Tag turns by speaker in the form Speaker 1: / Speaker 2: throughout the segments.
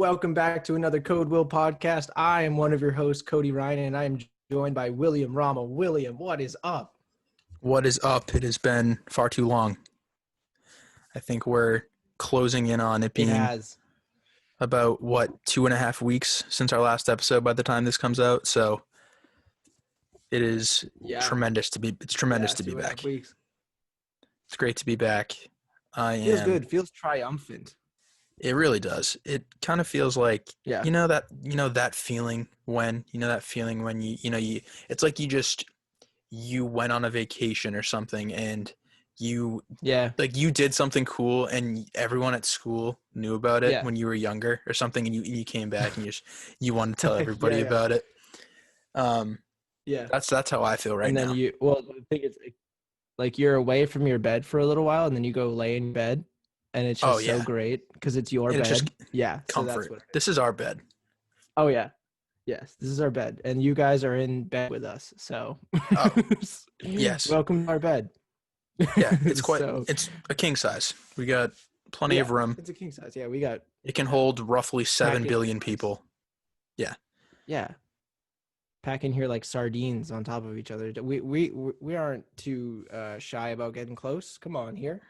Speaker 1: welcome back to another Code Will podcast. I am one of your hosts, Cody Ryan, and I am joined by William Rama. William, what is up?
Speaker 2: What is up? It has been far too long. I think we're closing in on it being about, 2.5 weeks since our last episode by the time this comes out. So it is tremendous to be back.
Speaker 1: 2.5 weeks.
Speaker 2: It's great to be back.
Speaker 1: Feels good. Feels triumphant.
Speaker 2: It really does. It kind of feels like, that feeling when, it's like you went on a vacation or something and you did something cool and everyone at school knew about it when you were younger or something, and you came back and you wanted to tell everybody about it. That's how I feel right now.
Speaker 1: And then the thing is, like, you're away from your bed for a little while and then you go lay in bed and it's just so great because it's your bed.
Speaker 2: It's just
Speaker 1: comfort.
Speaker 2: So this is our bed.
Speaker 1: Oh yeah. Yes, this is our bed, and you guys are in bed with us. So,
Speaker 2: yes,
Speaker 1: welcome to our bed.
Speaker 2: Yeah, it's it's a king size. We got plenty of room.
Speaker 1: It's a king size. Yeah, we got.
Speaker 2: It can hold roughly 7 billion people. Yeah.
Speaker 1: Yeah. Pack in here like sardines on top of each other. We aren't too shy about getting close. Come on here.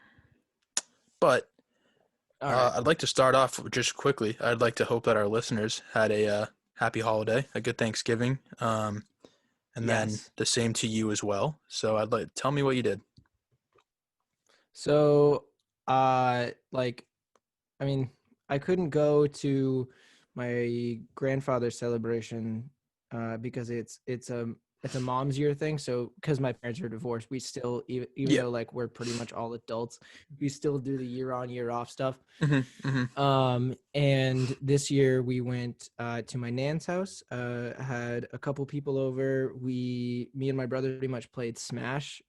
Speaker 2: But I'd like to start off just quickly. I'd like to hope that our listeners had a happy holiday, a good Thanksgiving, and then the same to you as well. So tell me what you did.
Speaker 1: So, I couldn't go to my grandfather's celebration because it's a mom's year thing. So, because my parents are divorced, we still, even though like we're pretty much all adults, we still do the year on, year off stuff. And this year we went to my nan's house, had a couple people over. Me and my brother pretty much played Smash.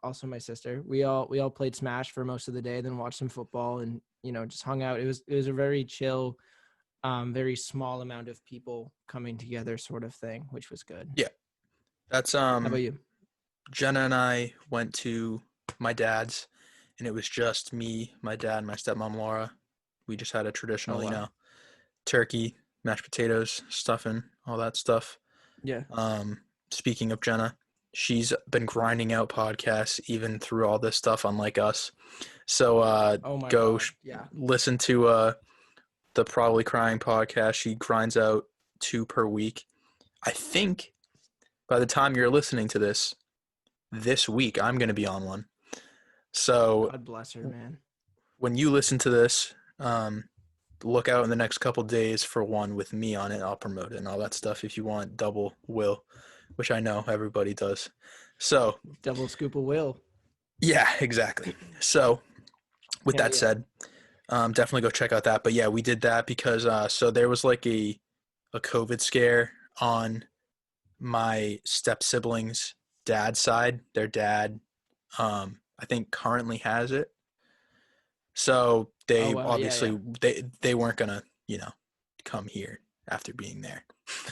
Speaker 1: Also my sister. We all played Smash for most of the day, then watched some football and, just hung out. It was a very chill, very small amount of people coming together sort of thing, which was good.
Speaker 2: Yeah. That's
Speaker 1: How about you?
Speaker 2: Jenna and I went to my dad's, and it was just me, my dad, my stepmom Laura. We just had a traditional, turkey, mashed potatoes, stuffing, all that stuff.
Speaker 1: Yeah.
Speaker 2: Speaking of Jenna, she's been grinding out podcasts even through all this stuff, unlike us. So listen to the Probably Crying podcast. She grinds out 2 per week. I think by the time you're listening to this week, I'm going to be on one. So
Speaker 1: God bless her, man.
Speaker 2: When you listen to this, look out in the next couple days for one with me on it. I'll promote it and all that stuff if you want double Will, which I know everybody does. So
Speaker 1: double scoop of Will.
Speaker 2: Yeah, exactly. So with that said, definitely go check out that. But yeah, we did that because so there was like a COVID scare on my step siblings' dad's side. Their dad, I think currently has it. So they they weren't gonna, come here after being there.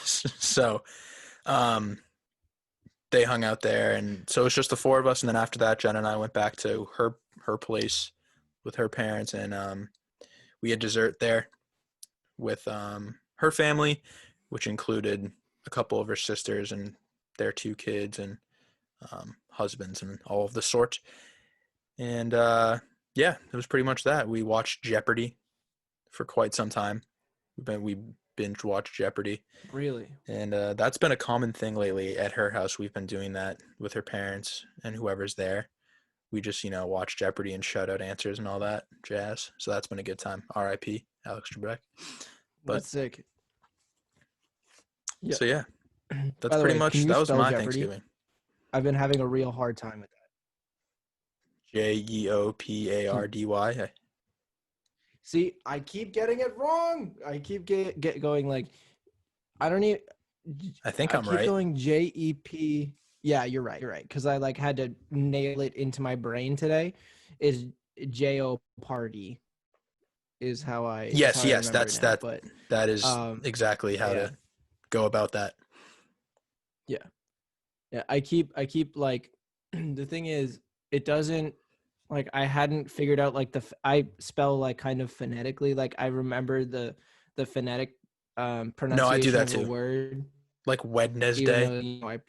Speaker 2: So they hung out there, and so it's just the 4 of us. And then after that, Jen and I went back to her place with her parents, and we had dessert there with her family, which included a couple of her sisters and their 2 kids and husbands and all of the sort. And it was pretty much that. We watched Jeopardy for quite some time. We binge watched Jeopardy.
Speaker 1: Really?
Speaker 2: And that's been a common thing lately at her house. We've been doing that with her parents and whoever's there. We just, watch Jeopardy and shout out answers and all that jazz. So that's been a good time. R.I.P. Alex Trebek.
Speaker 1: That's sick.
Speaker 2: So yeah, that's pretty much, that was my Jeopardy? Thanksgiving.
Speaker 1: I've been having a real hard time with that.
Speaker 2: Jeopardy.
Speaker 1: See, I keep getting it wrong. I keep going like, I don't even.
Speaker 2: I think I'm right. I keep
Speaker 1: going JEP. Yeah, you're right. Because I had to nail it into my brain today. Is JO party is how I.
Speaker 2: Yes, that's that. But that is exactly how to go about that.
Speaker 1: Yeah. I keep like, the thing is, it doesn't like I hadn't figured out like I spell like kind of phonetically. Like I remember the phonetic
Speaker 2: No, I do
Speaker 1: pronunciation
Speaker 2: that
Speaker 1: of a
Speaker 2: too.
Speaker 1: word,
Speaker 2: Like
Speaker 1: even
Speaker 2: Wednesday.
Speaker 1: though I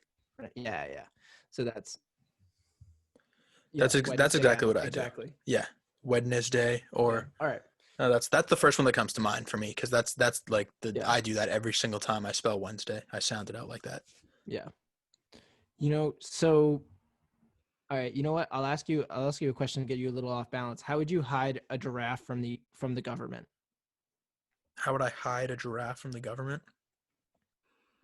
Speaker 1: yeah, yeah. So that's
Speaker 2: That's
Speaker 1: yeah,
Speaker 2: that's
Speaker 1: Wednesday. Yeah,
Speaker 2: exactly what I do.
Speaker 1: exactly.
Speaker 2: Yeah, Wednesday
Speaker 1: Okay.
Speaker 2: or
Speaker 1: All right.
Speaker 2: no, that's the first one that comes to mind for me because that's like the
Speaker 1: Yeah.
Speaker 2: I do that every single time I spell Wednesday. I sound it out like that.
Speaker 1: Yeah. So all right, you know what? I'll ask you a question to get you a little off balance. How would you hide a giraffe from the government?
Speaker 2: How would I hide a giraffe from the government?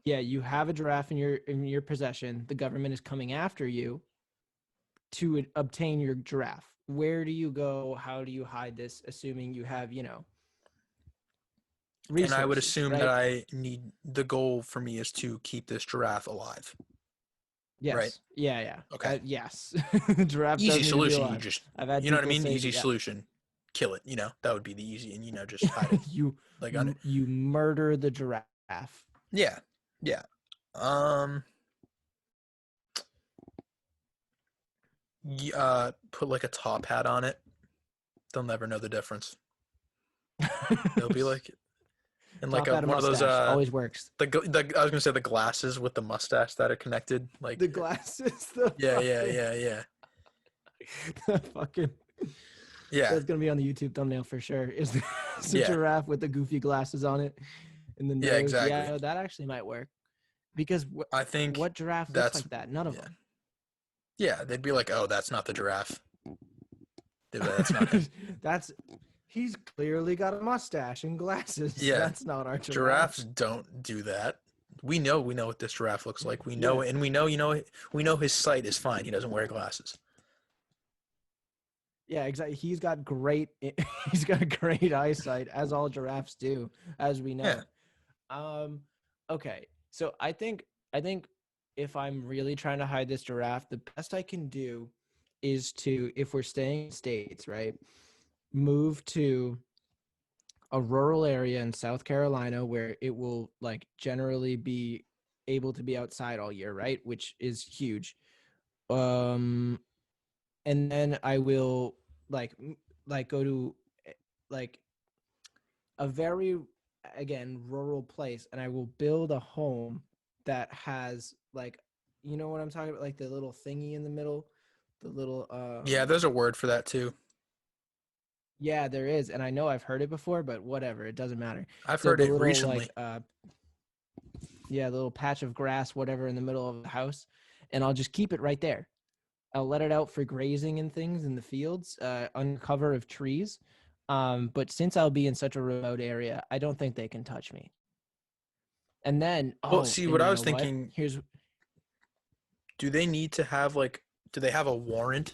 Speaker 1: Yeah, you have a giraffe in your possession. The government is coming after you to obtain your giraffe. Where do you go? How do you hide this assuming you have,
Speaker 2: And I would
Speaker 1: resources,
Speaker 2: assume that
Speaker 1: right?
Speaker 2: I need the goal for me is to keep this giraffe alive, right?
Speaker 1: Yes. Yeah, yeah.
Speaker 2: Okay.
Speaker 1: Yes. Giraffe
Speaker 2: Easy
Speaker 1: does need to be
Speaker 2: solution. You
Speaker 1: alive.
Speaker 2: just,
Speaker 1: I've had
Speaker 2: you know what I
Speaker 1: people
Speaker 2: mean?
Speaker 1: say that,
Speaker 2: Easy
Speaker 1: yeah.
Speaker 2: solution. Kill it. That would be the easy, and just hide it
Speaker 1: you
Speaker 2: like on it.
Speaker 1: you murder the giraffe.
Speaker 2: Yeah. Yeah. Um. Put like a top hat on it. They'll never know the difference. They'll be like, and like
Speaker 1: Top hat a
Speaker 2: one of those
Speaker 1: mustache always works.
Speaker 2: the I was gonna say the glasses with the mustache that are connected. Like,
Speaker 1: The glasses, the
Speaker 2: yeah, yeah,
Speaker 1: fucking,
Speaker 2: yeah, yeah,
Speaker 1: the fucking.
Speaker 2: yeah,
Speaker 1: That's gonna be on the YouTube thumbnail for sure. Is the
Speaker 2: yeah,
Speaker 1: giraffe with the goofy glasses on it and the
Speaker 2: yeah.
Speaker 1: nose?
Speaker 2: Exactly.
Speaker 1: Yeah, that actually might work. Because
Speaker 2: I think
Speaker 1: what giraffe looks
Speaker 2: that's
Speaker 1: like that? None of
Speaker 2: yeah,
Speaker 1: them.
Speaker 2: yeah. They'd be like, oh, that's not the giraffe. They'd be like, that's not him.
Speaker 1: That's he's clearly got a mustache and glasses.
Speaker 2: Yeah,
Speaker 1: That's not our giraffe.
Speaker 2: giraffes don't do that. We know what this giraffe looks like. We know
Speaker 1: Yeah,
Speaker 2: it, and we know his sight is fine. He doesn't wear glasses.
Speaker 1: yeah, exactly. He's got great eyesight, as all giraffes do, as we
Speaker 2: Yeah.
Speaker 1: know. Um, okay, so I think if I'm really trying to hide this giraffe, the best I can do is to, if we're staying in states, right, move to a rural area in South Carolina where it will like generally be able to be outside all year, right? Which is huge. Um, and then I will like go to like a very again rural place, and I will build a home that has like what I'm talking about, like the little thingy in the middle, the little
Speaker 2: Yeah, there's a word for that too.
Speaker 1: yeah, there is, and I know I've heard it before, but whatever, it doesn't matter.
Speaker 2: I've
Speaker 1: So
Speaker 2: heard
Speaker 1: the
Speaker 2: it
Speaker 1: little
Speaker 2: recently.
Speaker 1: yeah, the little patch of grass, whatever, in the middle of the house, and I'll just keep it right there. I'll let it out for grazing and things in the fields, under cover of trees. But since I'll be in such a remote area, I don't think they can touch me. And then,
Speaker 2: Well, see,
Speaker 1: and
Speaker 2: what
Speaker 1: you
Speaker 2: I
Speaker 1: know
Speaker 2: was
Speaker 1: what?
Speaker 2: thinking,
Speaker 1: Here's
Speaker 2: do they need to have like, do they have a warrant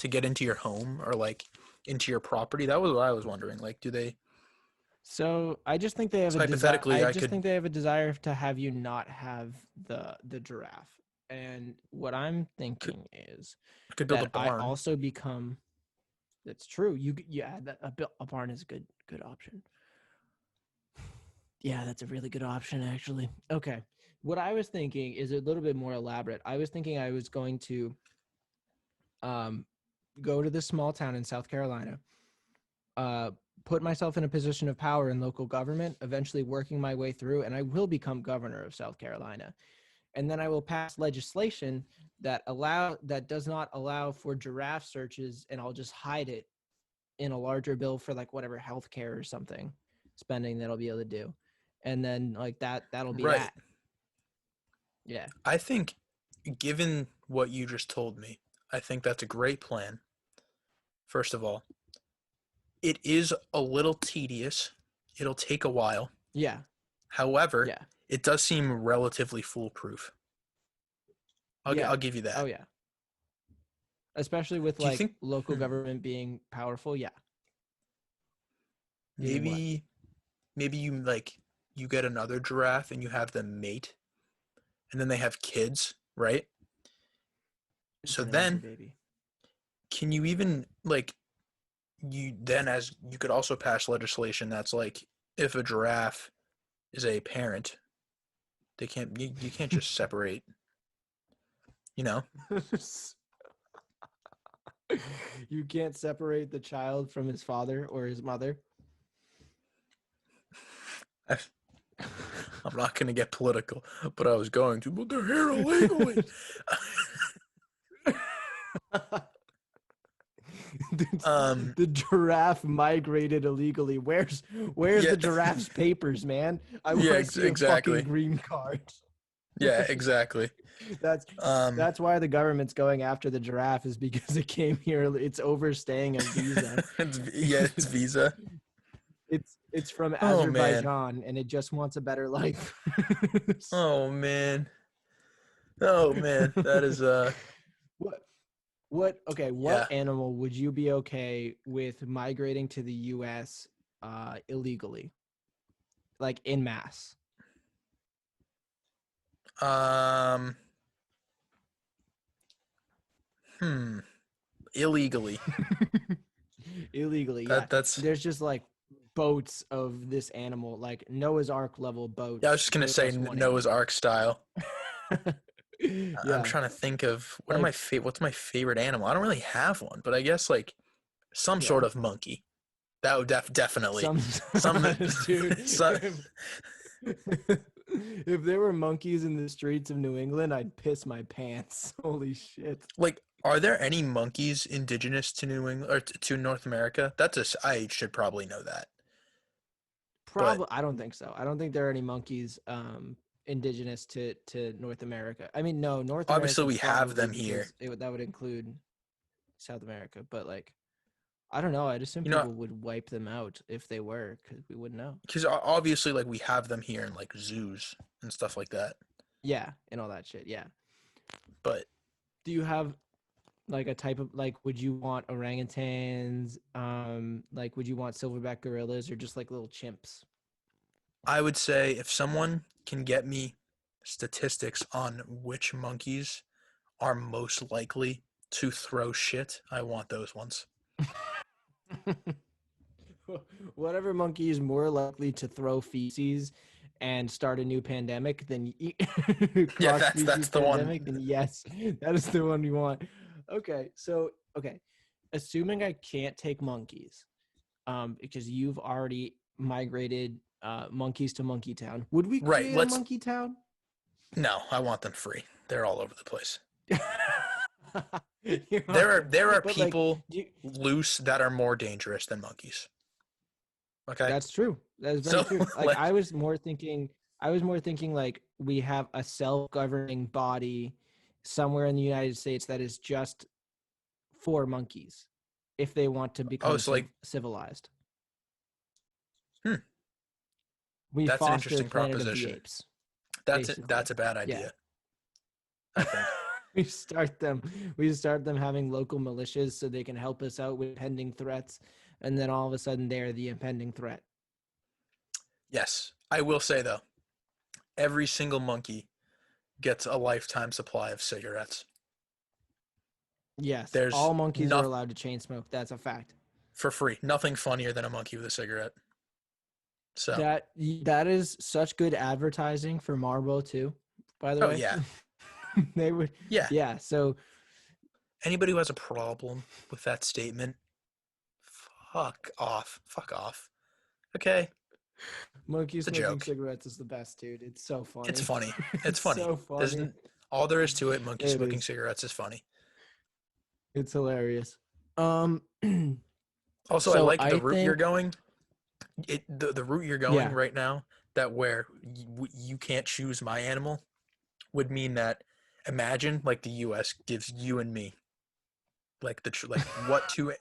Speaker 2: to get into your home or like into your property? That was what I was wondering. Like, do they?
Speaker 1: so I just think they have
Speaker 2: So
Speaker 1: a desire.
Speaker 2: hypothetically,
Speaker 1: I
Speaker 2: I
Speaker 1: just
Speaker 2: could
Speaker 1: think they have a desire to have you not have the giraffe. And what I'm
Speaker 2: could,
Speaker 1: thinking is
Speaker 2: I could build a
Speaker 1: that I
Speaker 2: barn.
Speaker 1: also become. That's true. Yeah, a barn is a good option. Yeah, that's a really good option, actually. Okay. What I was thinking is a little bit more elaborate. I was thinking I was going to um, go to this small town in South Carolina, uh, put myself in a position of power in local government, eventually working my way through, and I will become governor of South Carolina. And then I will pass legislation that does not allow for giraffe searches, and I'll just hide it in a larger bill for like whatever healthcare or something spending that I'll be able to do. And then like that'll be
Speaker 2: Right.
Speaker 1: that. Yeah.
Speaker 2: I think, given what you just told me, I think that's a great plan. First of all, it is a little tedious. It'll take a while.
Speaker 1: Yeah.
Speaker 2: However,
Speaker 1: Yeah.
Speaker 2: it does seem relatively foolproof.
Speaker 1: Yeah.
Speaker 2: I'll give you
Speaker 1: Oh
Speaker 2: that.
Speaker 1: yeah. Especially with
Speaker 2: Do you
Speaker 1: like
Speaker 2: think
Speaker 1: local government being powerful. Yeah. Meaning what?
Speaker 2: maybe you like you get another giraffe and you have them mate and then they have kids, right? So
Speaker 1: Turn it into a
Speaker 2: then
Speaker 1: baby.
Speaker 2: can you even like you then as you could also pass legislation that's like if a giraffe is a parent, they can't you can't just separate, you know?
Speaker 1: You can't separate the child from his father or his mother.
Speaker 2: I'm not going to get political, but I was going to. But they're here illegally.
Speaker 1: The giraffe migrated illegally. Where's
Speaker 2: Yeah,
Speaker 1: the giraffe's papers, man? I
Speaker 2: yeah,
Speaker 1: want to see a fucking
Speaker 2: exactly.
Speaker 1: green card.
Speaker 2: Yeah, exactly.
Speaker 1: That's
Speaker 2: Um,
Speaker 1: that's why the government's going after the giraffe is because it came here. It's overstaying a visa.
Speaker 2: it's Visa.
Speaker 1: It's from
Speaker 2: Oh man.
Speaker 1: Azerbaijan and it just wants a better life.
Speaker 2: Oh man. Oh man. That is
Speaker 1: what what
Speaker 2: yeah.
Speaker 1: animal would you be okay with migrating to the US illegally? Like in mass.
Speaker 2: Um. Illegally.
Speaker 1: Illegally, yeah.
Speaker 2: That's.
Speaker 1: There's just like boats of this animal, like Noah's Ark level
Speaker 2: Yeah, I was
Speaker 1: boats
Speaker 2: just gonna
Speaker 1: for
Speaker 2: say
Speaker 1: this one
Speaker 2: Noah's
Speaker 1: animal.
Speaker 2: Ark style. I'm
Speaker 1: Yeah,
Speaker 2: trying to think of
Speaker 1: like
Speaker 2: what's my favorite animal. I don't really have one, but I guess like some
Speaker 1: yeah,
Speaker 2: sort of monkey. That would definitely
Speaker 1: some
Speaker 2: some
Speaker 1: dude.
Speaker 2: some
Speaker 1: If there were monkeys in the streets of New England, I'd piss my pants. Holy shit.
Speaker 2: like. Are there any monkeys indigenous to New England or to North America? I should probably know that, but
Speaker 1: Probably, I don't think so. I don't think there are any monkeys indigenous to North America. I mean, no, North
Speaker 2: obviously
Speaker 1: America
Speaker 2: we have
Speaker 1: probably
Speaker 2: them here.
Speaker 1: because that would include South America, but like I don't know. I'd assume
Speaker 2: You know,
Speaker 1: people would wipe them out if they were, because we wouldn't know.
Speaker 2: because obviously like we have them here in like zoos and stuff like that.
Speaker 1: Yeah, and all that shit. Yeah.
Speaker 2: But
Speaker 1: Do you have like a type of like? Would you want orangutans? Like, would you want silverback gorillas or just like little chimps?
Speaker 2: I would say if someone can get me statistics on which monkeys are most likely to throw shit, I want those ones.
Speaker 1: Whatever monkey is more likely to throw feces and start a new pandemic than
Speaker 2: Yeah,
Speaker 1: cross
Speaker 2: that's
Speaker 1: species
Speaker 2: the one.
Speaker 1: pandemic, then yes, that is the one you want. Okay, assuming I can't take monkeys, because you've already migrated monkeys to Monkey Town, would we
Speaker 2: Right.
Speaker 1: create a
Speaker 2: Let's
Speaker 1: Monkey Town?
Speaker 2: no, I want them free. They're all over the place.
Speaker 1: You want
Speaker 2: There are
Speaker 1: them- but like,
Speaker 2: people
Speaker 1: you,
Speaker 2: loose that are more dangerous than monkeys. Okay?
Speaker 1: that's true. That is very
Speaker 2: So
Speaker 1: true. Like
Speaker 2: like
Speaker 1: I was more thinking like we have a self-governing body somewhere in the United States that is just for monkeys if they want to
Speaker 2: oh,
Speaker 1: become
Speaker 2: so like
Speaker 1: civilized.
Speaker 2: hmm,
Speaker 1: We
Speaker 2: that's an
Speaker 1: foster
Speaker 2: interesting
Speaker 1: Planet of the
Speaker 2: proposition.
Speaker 1: Apes,
Speaker 2: That's
Speaker 1: basically.
Speaker 2: a bad
Speaker 1: Yeah.
Speaker 2: idea, I think.
Speaker 1: We start them having local militias so they can help us out with pending threats, and then all of a sudden they're the impending threat.
Speaker 2: Yes. I will say though, every single monkey gets a lifetime supply of cigarettes.
Speaker 1: Yes,
Speaker 2: There's
Speaker 1: all monkeys are
Speaker 2: not
Speaker 1: allowed to chain smoke. That's a fact.
Speaker 2: for free. Nothing funnier than a monkey with a cigarette. So,
Speaker 1: That is such good advertising for Marlboro too, by the
Speaker 2: oh
Speaker 1: way.
Speaker 2: yeah.
Speaker 1: They would,
Speaker 2: Yeah.
Speaker 1: yeah. So
Speaker 2: Anybody who has a problem with that statement, fuck off. Fuck off. Okay?
Speaker 1: monkey
Speaker 2: It's a
Speaker 1: smoking
Speaker 2: joke.
Speaker 1: cigarettes is the best, dude. It's so
Speaker 2: It's
Speaker 1: funny.
Speaker 2: funny. It's
Speaker 1: It's
Speaker 2: funny.
Speaker 1: so
Speaker 2: There's
Speaker 1: funny.
Speaker 2: all there is to it. Monkey
Speaker 1: It
Speaker 2: smoking
Speaker 1: is.
Speaker 2: cigarettes is funny.
Speaker 1: It's hilarious. Um.
Speaker 2: Also, I
Speaker 1: So
Speaker 2: like the
Speaker 1: I
Speaker 2: route you're
Speaker 1: think,
Speaker 2: going. The route you're going
Speaker 1: yeah,
Speaker 2: right now, that where you can't choose my animal, would mean that imagine like the U.S. gives you and me like like what two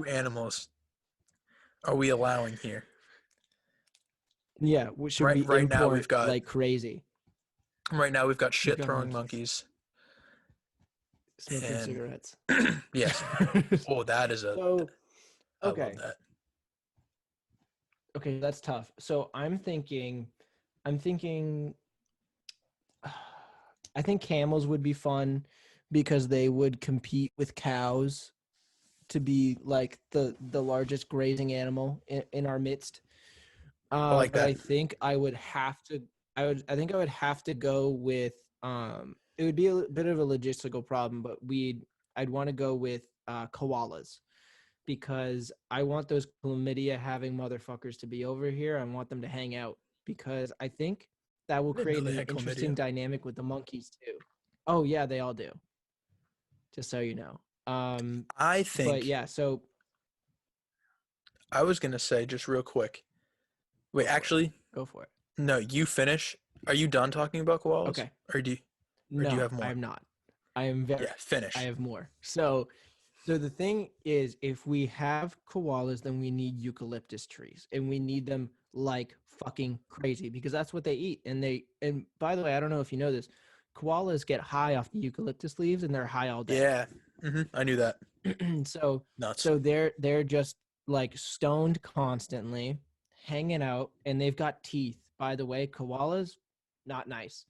Speaker 2: animals are we allowing here?
Speaker 1: yeah. Should we
Speaker 2: Right now
Speaker 1: import like crazy?
Speaker 2: we've got
Speaker 1: We've
Speaker 2: shit
Speaker 1: got
Speaker 2: throwing
Speaker 1: monkeys
Speaker 2: monkeys
Speaker 1: smoking
Speaker 2: and
Speaker 1: cigarettes.
Speaker 2: yes. Oh, that is a
Speaker 1: So
Speaker 2: I love
Speaker 1: okay,
Speaker 2: that.
Speaker 1: okay, that's tough. So I'm thinking, I think camels would be fun because they would compete with cows to be like the largest grazing animal in our midst.
Speaker 2: I like
Speaker 1: But I
Speaker 2: that.
Speaker 1: think I think I would have to go with it would be a bit of a logistical problem, but I'd want to go with koalas, because I want those chlamydia having motherfuckers to be over here. I want them to hang out, because I think that will
Speaker 2: I didn't know
Speaker 1: create
Speaker 2: they
Speaker 1: an
Speaker 2: had
Speaker 1: interesting
Speaker 2: chlamydia.
Speaker 1: dynamic with the monkeys too. Oh yeah, they all do. Just so you know.
Speaker 2: I
Speaker 1: But
Speaker 2: think
Speaker 1: yeah, so
Speaker 2: I was gonna say just real quick. Wait,
Speaker 1: go for it.
Speaker 2: actually,
Speaker 1: Go for it.
Speaker 2: no. You finish. Are you done talking about koalas,
Speaker 1: Okay.
Speaker 2: or do you
Speaker 1: No,
Speaker 2: have
Speaker 1: I
Speaker 2: more?
Speaker 1: am not. I am very.
Speaker 2: Yeah,
Speaker 1: I
Speaker 2: finish.
Speaker 1: have more. So the thing is, if we have koalas, then we need eucalyptus trees, and we need them like fucking crazy, because that's what they eat. And by the way, I don't know if you know this, koalas get high off the eucalyptus leaves, and they're high all day.
Speaker 2: Yeah, I knew that.
Speaker 1: so
Speaker 2: Nuts.
Speaker 1: so they're just like stoned constantly, hanging out, and they've got teeth. By the way, koalas, not nice.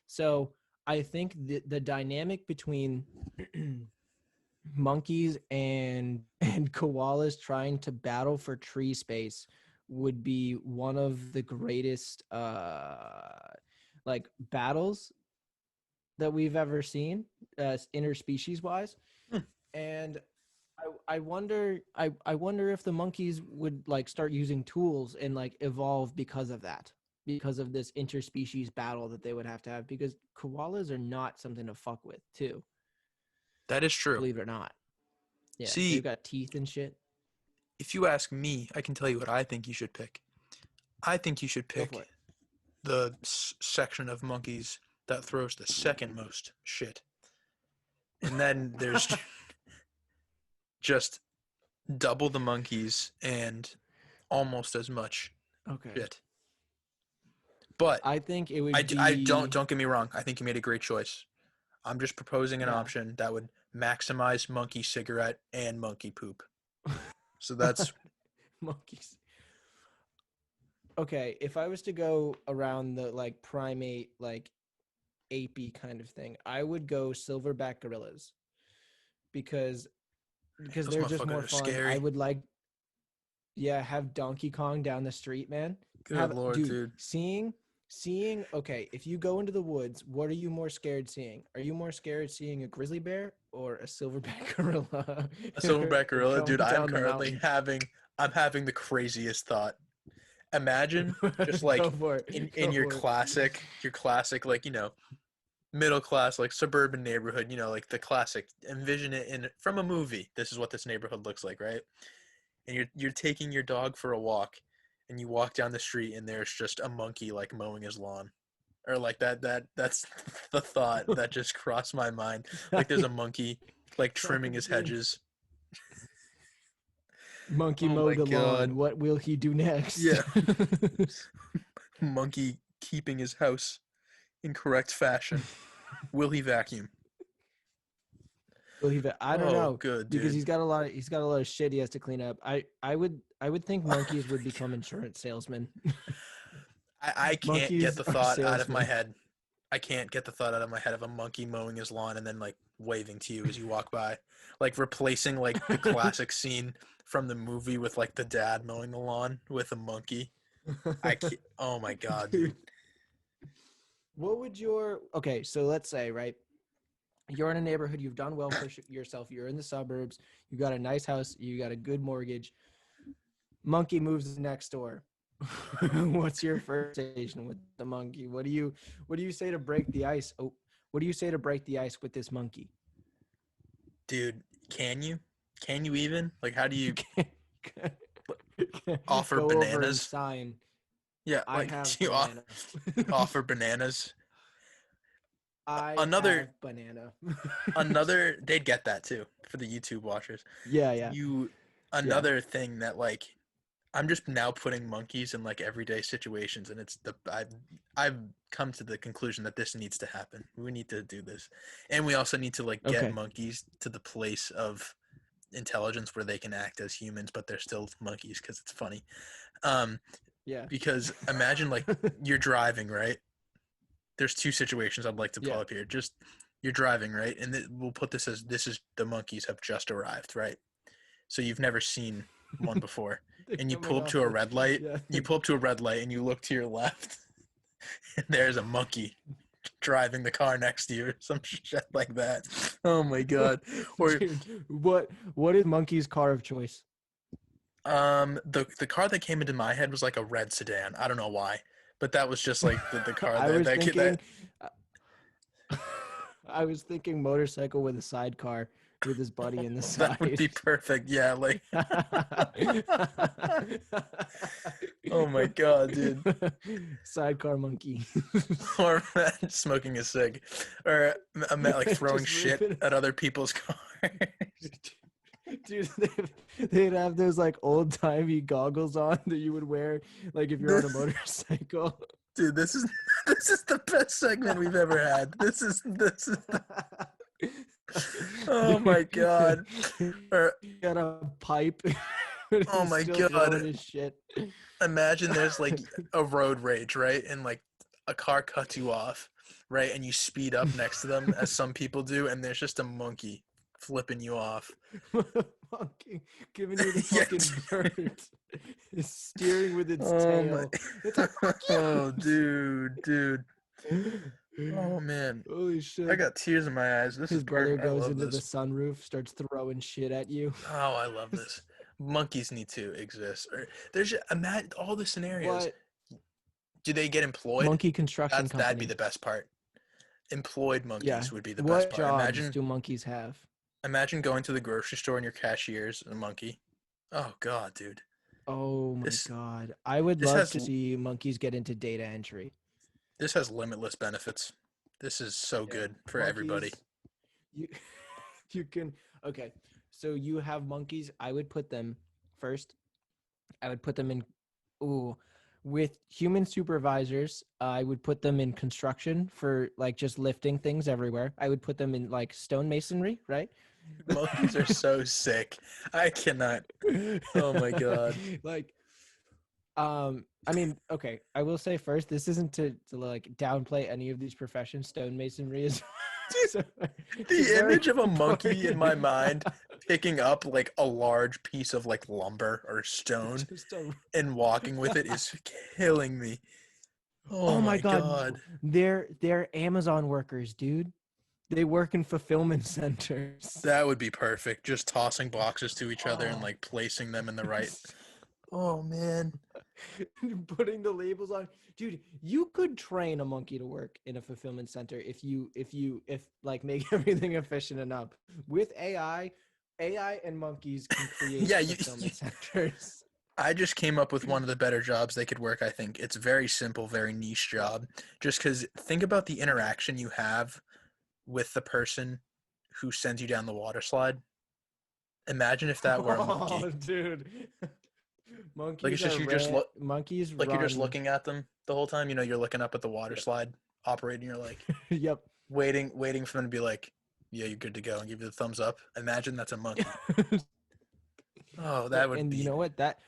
Speaker 1: So I think the dynamic between monkeys and koalas trying to battle for tree space would be one of the greatest like battles that we've ever seen, interspecies wise.
Speaker 2: Hmm.
Speaker 1: And I wonder I wonder if the monkeys would like start using tools and like evolve because of that, because of this interspecies battle that they would have to have, because koalas are not something to fuck with too,
Speaker 2: That is true.
Speaker 1: believe it or not. Yeah, they've
Speaker 2: See,
Speaker 1: got teeth and shit.
Speaker 2: if you ask me, I can tell you what I think you should pick. I think you should
Speaker 1: Go for
Speaker 2: pick
Speaker 1: it.
Speaker 2: the section of monkeys that throws the second most shit. And then there's just double the monkeys and almost as much
Speaker 1: Okay.
Speaker 2: shit. But
Speaker 1: I think it would
Speaker 2: I
Speaker 1: be
Speaker 2: don't get me wrong. I think you made a great choice. I'm just proposing an
Speaker 1: yeah.
Speaker 2: option that would maximize monkey cigarette and monkey poop. So that's
Speaker 1: Monkeys. Okay, if I was to go around the like primate, like apey kind of thing, I would go silverback gorillas, because
Speaker 2: those
Speaker 1: they're just more
Speaker 2: motherfuckers are
Speaker 1: fun. I
Speaker 2: scary.
Speaker 1: would like, yeah, have Donkey Kong down the street, man.
Speaker 2: Good
Speaker 1: Have,
Speaker 2: lord,
Speaker 1: dude,
Speaker 2: dude.
Speaker 1: seeing, okay, if you go into the woods, what are you more scared seeing? Are you more scared seeing a grizzly bear or a silverback gorilla
Speaker 2: A silverback gorilla,
Speaker 1: going
Speaker 2: dude.
Speaker 1: down the mountain?
Speaker 2: I'm having the craziest thought. Imagine just
Speaker 1: Go
Speaker 2: like
Speaker 1: for it.
Speaker 2: in
Speaker 1: Go for it.
Speaker 2: your classic like middle class like suburban neighborhood. Like the classic. Envision it in from a movie. This is what this neighborhood looks like, right? And you're taking your dog for a walk, and you walk down the street, and there's just a monkey like mowing his lawn, or like that's the thought that just crossed my mind. Like there's a monkey like trimming his hedges.
Speaker 1: Monkey
Speaker 2: Oh my
Speaker 1: mowed the lawn.
Speaker 2: god.
Speaker 1: What will he do next?
Speaker 2: Yeah. Monkey keeping his house in correct fashion. Will he vacuum?
Speaker 1: I don't
Speaker 2: Oh,
Speaker 1: know,
Speaker 2: good,
Speaker 1: because
Speaker 2: dude.
Speaker 1: he's got a lot of shit he has to clean up. I would think monkeys would become insurance salesmen.
Speaker 2: I can't get
Speaker 1: Monkeys
Speaker 2: the
Speaker 1: are
Speaker 2: thought out of my
Speaker 1: salesmen.
Speaker 2: head. I can't get the thought out of my head of a monkey mowing his lawn and then like waving to you as you walk by. Like replacing like the classic scene from the movie with like the dad mowing the lawn with a monkey. I can't, oh my god, dude.
Speaker 1: Dude, what would your okay? So let's say, right, you're in a neighborhood, you've done well for yourself, you're in the suburbs, you got a nice house, you got a good mortgage. Monkey moves next door. What's your first station with the monkey? What do you say to break the ice? Oh, what do you say to break the ice with this monkey?
Speaker 2: Dude, can you? Can you even? Like how do
Speaker 1: You
Speaker 2: you
Speaker 1: can't
Speaker 2: offer
Speaker 1: go over and
Speaker 2: bananas?
Speaker 1: sign.
Speaker 2: Yeah,
Speaker 1: I
Speaker 2: like
Speaker 1: have
Speaker 2: do you
Speaker 1: banana.
Speaker 2: offer bananas?
Speaker 1: I
Speaker 2: Another
Speaker 1: have banana.
Speaker 2: they'd get that too for the YouTube watchers.
Speaker 1: Yeah, yeah,
Speaker 2: You
Speaker 1: yeah.
Speaker 2: another thing that like I'm just now putting monkeys in like everyday situations, and I've come to the conclusion that this needs to happen. We need to do this, and we also need to like get
Speaker 1: Okay.
Speaker 2: monkeys to the place of intelligence where they can act as humans, but they're still monkeys because it's funny. Um,
Speaker 1: Yeah.
Speaker 2: because imagine like you're driving, right? There's two situations I'd like to pull
Speaker 1: Yeah.
Speaker 2: up here. Just you're driving, right? And we'll put this as this is the monkeys have just arrived, right? So you've never seen one before,
Speaker 1: They're
Speaker 2: and you
Speaker 1: coming
Speaker 2: pull up
Speaker 1: off
Speaker 2: to a
Speaker 1: the
Speaker 2: red light.
Speaker 1: yeah.
Speaker 2: You pull up to a red light, and you look to your left, and there's a monkey driving the car next to you or some shit like that. Oh my god. Or
Speaker 1: Dude, what is Monkey's car of choice?
Speaker 2: the car that came into my head was like a red sedan. I don't know why, but that was just like the car
Speaker 1: I was thinking,
Speaker 2: that
Speaker 1: I was thinking motorcycle with a sidecar with his buddy in the
Speaker 2: that would
Speaker 1: side.
Speaker 2: be perfect. Yeah, like oh my god, dude.
Speaker 1: Sidecar monkey.
Speaker 2: Or smoking a cig, or like throwing
Speaker 1: Just
Speaker 2: shit
Speaker 1: ripping-
Speaker 2: at other people's cars.
Speaker 1: Dude, they'd have those like old timey goggles on that you would wear like if you're on a motorcycle.
Speaker 2: Dude, this is the best segment we've ever had. This is oh my god. Or,
Speaker 1: Got a pipe.
Speaker 2: oh
Speaker 1: He's
Speaker 2: my
Speaker 1: still
Speaker 2: god.
Speaker 1: throwing his shit.
Speaker 2: Imagine there's like a road rage, right? And like a car cuts you off, right? And you speed up next to them as some people do, and there's just a monkey flipping you off.
Speaker 1: Monkey giving you the
Speaker 2: Yeah,
Speaker 1: fucking bird. It's steering with its
Speaker 2: Oh
Speaker 1: tail.
Speaker 2: my-
Speaker 1: It's like,
Speaker 2: Oh, dude. Oh man,
Speaker 1: holy shit.
Speaker 2: I got tears in my eyes. This
Speaker 1: His
Speaker 2: is
Speaker 1: brother
Speaker 2: perfect. I
Speaker 1: goes
Speaker 2: love
Speaker 1: into the
Speaker 2: this.
Speaker 1: sunroof, starts throwing shit at you.
Speaker 2: Oh, I love this. Monkeys need to exist. Or there's imagine all the scenarios.
Speaker 1: What?
Speaker 2: Do they get employed?
Speaker 1: Monkey construction company.
Speaker 2: That'd be the best part. Employed monkeys
Speaker 1: Yeah.
Speaker 2: would be the
Speaker 1: What
Speaker 2: best part.
Speaker 1: jobs do monkeys have?
Speaker 2: Imagine going to the grocery store and your cashier's a monkey. Oh god, dude.
Speaker 1: Oh my
Speaker 2: This-
Speaker 1: god. I would
Speaker 2: this
Speaker 1: love
Speaker 2: has
Speaker 1: to
Speaker 2: l-
Speaker 1: see monkeys get into data entry.
Speaker 2: This has limitless benefits. This is so
Speaker 1: Yeah.
Speaker 2: good for everybody.
Speaker 1: Monkeys, You you can okay. So you have monkeys. I would put them first. I would put them in with human supervisors. I would put them in construction for like just lifting things everywhere. I would put them in like stonemasonry, right?
Speaker 2: Monkeys are so sick. I cannot. Oh my god.
Speaker 1: Like I mean, okay, I will say first, this isn't to like downplay any of these professions. Stonemasonry is so,
Speaker 2: The image of a monkey in my mind picking up like a large piece of like lumber or stone and walking with it is killing me. Oh my god.
Speaker 1: They're Amazon workers, dude. They work in fulfillment centers.
Speaker 2: That would be perfect. Just tossing boxes to each other and
Speaker 1: Oh.
Speaker 2: like placing them in the right. Oh man.
Speaker 1: Putting the labels on. Dude, you could train a monkey to work in a fulfillment center if like make everything efficient enough. With AI and monkeys can create
Speaker 2: Yeah,
Speaker 1: fulfillment centers.
Speaker 2: I just came up with one of the better jobs they could work, I think. It's a very simple, very niche job. Just because think about the interaction you have with the person who sends you down the water slide. Imagine if that were a monkey.
Speaker 1: Oh, dude. Monkeys
Speaker 2: Like it's just
Speaker 1: monkeys
Speaker 2: like you're just
Speaker 1: run-
Speaker 2: looking at them the whole time. You know, you're looking up at the water slide operating. You're like
Speaker 1: Yep.
Speaker 2: waiting for them to be like, "Yeah, you're good to go," and give you the thumbs up. Imagine that's a monkey. Oh, that would
Speaker 1: and
Speaker 2: be.
Speaker 1: you know what? That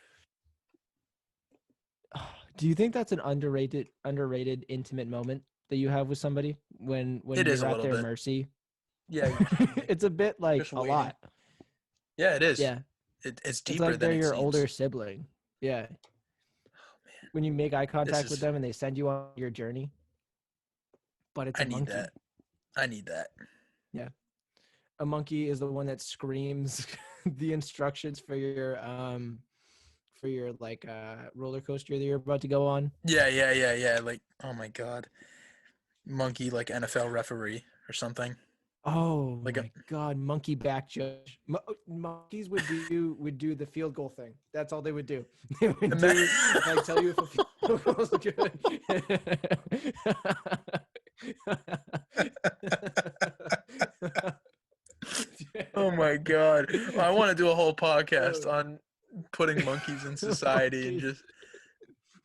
Speaker 1: do you think that's an underrated intimate moment that you have with somebody when
Speaker 2: It
Speaker 1: you're
Speaker 2: is a
Speaker 1: at
Speaker 2: little
Speaker 1: their
Speaker 2: bit.
Speaker 1: mercy?
Speaker 2: Yeah,
Speaker 1: It's a bit like
Speaker 2: Just
Speaker 1: a
Speaker 2: waiting.
Speaker 1: lot.
Speaker 2: yeah, it is.
Speaker 1: Yeah.
Speaker 2: It's
Speaker 1: It's
Speaker 2: deeper
Speaker 1: like
Speaker 2: than
Speaker 1: they're
Speaker 2: it
Speaker 1: your
Speaker 2: seems.
Speaker 1: older sibling. Yeah. When you make eye contact with
Speaker 2: is-
Speaker 1: them and they send you on your journey. But it's
Speaker 2: I
Speaker 1: a
Speaker 2: need
Speaker 1: monkey.
Speaker 2: that. I need that.
Speaker 1: A monkey is the one that screams the instructions for your like roller coaster that you're about to go on.
Speaker 2: Yeah. Like, oh my god, monkey like NFL referee or something.
Speaker 1: Oh
Speaker 2: Like
Speaker 1: my god, monkey back judge. Monkeys would do the field goal thing. That's all they would do. They would do like tell you if a field goal was good.
Speaker 2: Oh my god, I want to do a whole podcast on putting monkeys in society and
Speaker 1: Monkeys.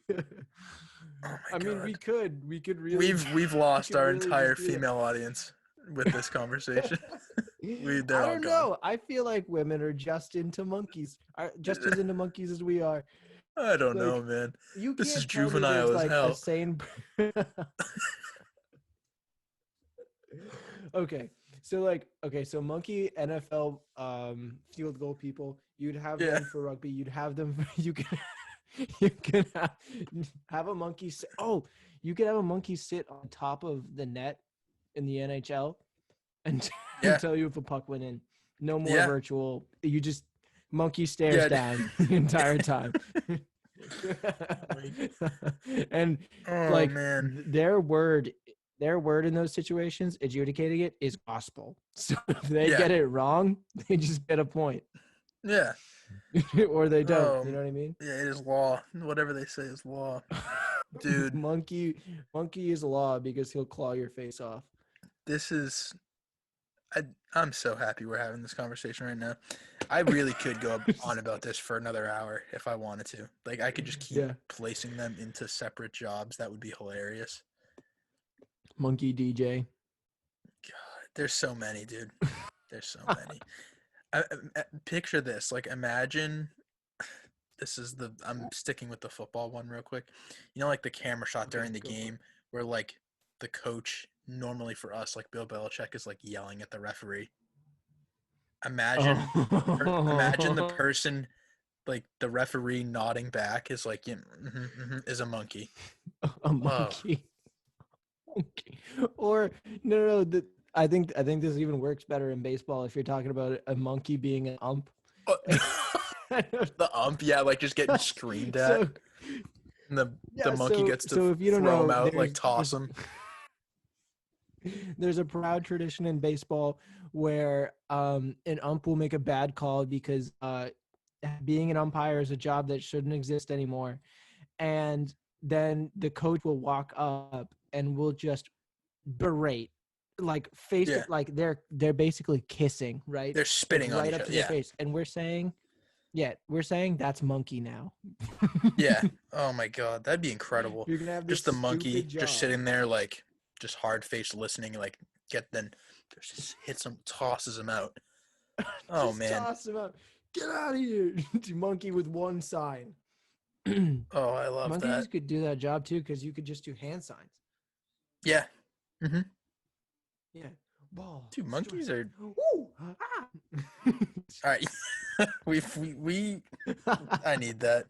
Speaker 2: just. Oh my
Speaker 1: I mean,
Speaker 2: god.
Speaker 1: we could really.
Speaker 2: We've lost
Speaker 1: could
Speaker 2: our
Speaker 1: really just
Speaker 2: entire
Speaker 1: do that.
Speaker 2: female audience with this conversation. They're
Speaker 1: I
Speaker 2: all
Speaker 1: don't
Speaker 2: gone.
Speaker 1: know. I feel like women are just into monkeys, are just as into monkeys as we are.
Speaker 2: I don't know,
Speaker 1: Like,
Speaker 2: man.
Speaker 1: You
Speaker 2: This
Speaker 1: can't
Speaker 2: is
Speaker 1: tell me
Speaker 2: juvenile
Speaker 1: there's,
Speaker 2: as
Speaker 1: like,
Speaker 2: hell.
Speaker 1: A sane. Okay, so monkey NFL field goal people. You'd have
Speaker 2: Yeah.
Speaker 1: them for rugby. You'd have them. You can have a monkey sit. Oh, you could have a monkey sit on top of the net in the NHL and, and
Speaker 2: Yeah,
Speaker 1: tell you if a puck went in. No more
Speaker 2: yeah,
Speaker 1: virtual. You just monkey stares
Speaker 2: yeah.
Speaker 1: down the entire time.
Speaker 2: Like,
Speaker 1: And
Speaker 2: oh
Speaker 1: like
Speaker 2: man,
Speaker 1: their word in those situations, adjudicating it is gospel. So if they
Speaker 2: yeah,
Speaker 1: get it wrong, they just get a point.
Speaker 2: yeah.
Speaker 1: Or they don't. You
Speaker 2: Oh,
Speaker 1: know what I mean?
Speaker 2: yeah. It is law. Whatever they say is law, dude.
Speaker 1: Monkey is law because he'll claw your face off.
Speaker 2: This is. I, I'm so happy we're having this conversation right now. I really could go on about this for another hour if I wanted to. Like, I could just keep
Speaker 1: Yeah.
Speaker 2: placing them into separate jobs. That would be hilarious.
Speaker 1: Monkey DJ.
Speaker 2: God, there's so many, dude. There's so many. Picture this. Like, imagine this is the. I'm sticking with the football one real quick. You know, like the camera shot during the game where, like, the coach, normally for us, like Bill Belichick, is, like, yelling at the referee. Imagine imagine the
Speaker 1: Oh.
Speaker 2: person, like the referee nodding back is like, yeah, is a monkey.
Speaker 1: A
Speaker 2: Oh,
Speaker 1: monkey. Monkey. Or no. I think this even works better in baseball if you're talking about a monkey being an ump.
Speaker 2: the ump, yeah, like just getting screamed at.
Speaker 1: So
Speaker 2: And the
Speaker 1: yeah,
Speaker 2: monkey gets to
Speaker 1: so if you don't
Speaker 2: throw him
Speaker 1: know,
Speaker 2: out, like toss him.
Speaker 1: There's a proud tradition in baseball where an ump will make a bad call because being an umpire is a job that shouldn't exist anymore, and then the coach will walk up and will just berate, like face to,
Speaker 2: Yeah,
Speaker 1: like they're basically kissing, right?
Speaker 2: they're
Speaker 1: Like
Speaker 2: spitting on
Speaker 1: right
Speaker 2: each
Speaker 1: up
Speaker 2: other.
Speaker 1: to their
Speaker 2: Yeah,
Speaker 1: face, and we're saying that's monkey now.
Speaker 2: yeah. Oh my god, that'd be incredible.
Speaker 1: You're gonna have this
Speaker 2: Just the monkey
Speaker 1: stupid
Speaker 2: just
Speaker 1: job.
Speaker 2: sitting there, like just hard faced listening, like then just hits him, tosses him out. Oh
Speaker 1: Just
Speaker 2: man.
Speaker 1: toss him out. Get out of here. Monkey with one sign.
Speaker 2: Oh, I love
Speaker 1: Monkeys
Speaker 2: that.
Speaker 1: could do that job too because you could just do hand signs.
Speaker 2: Yeah. Hmm.
Speaker 1: Yeah. Ball.
Speaker 2: Dude, monkeys are
Speaker 1: Ooh, ah.
Speaker 2: all right. we I need that.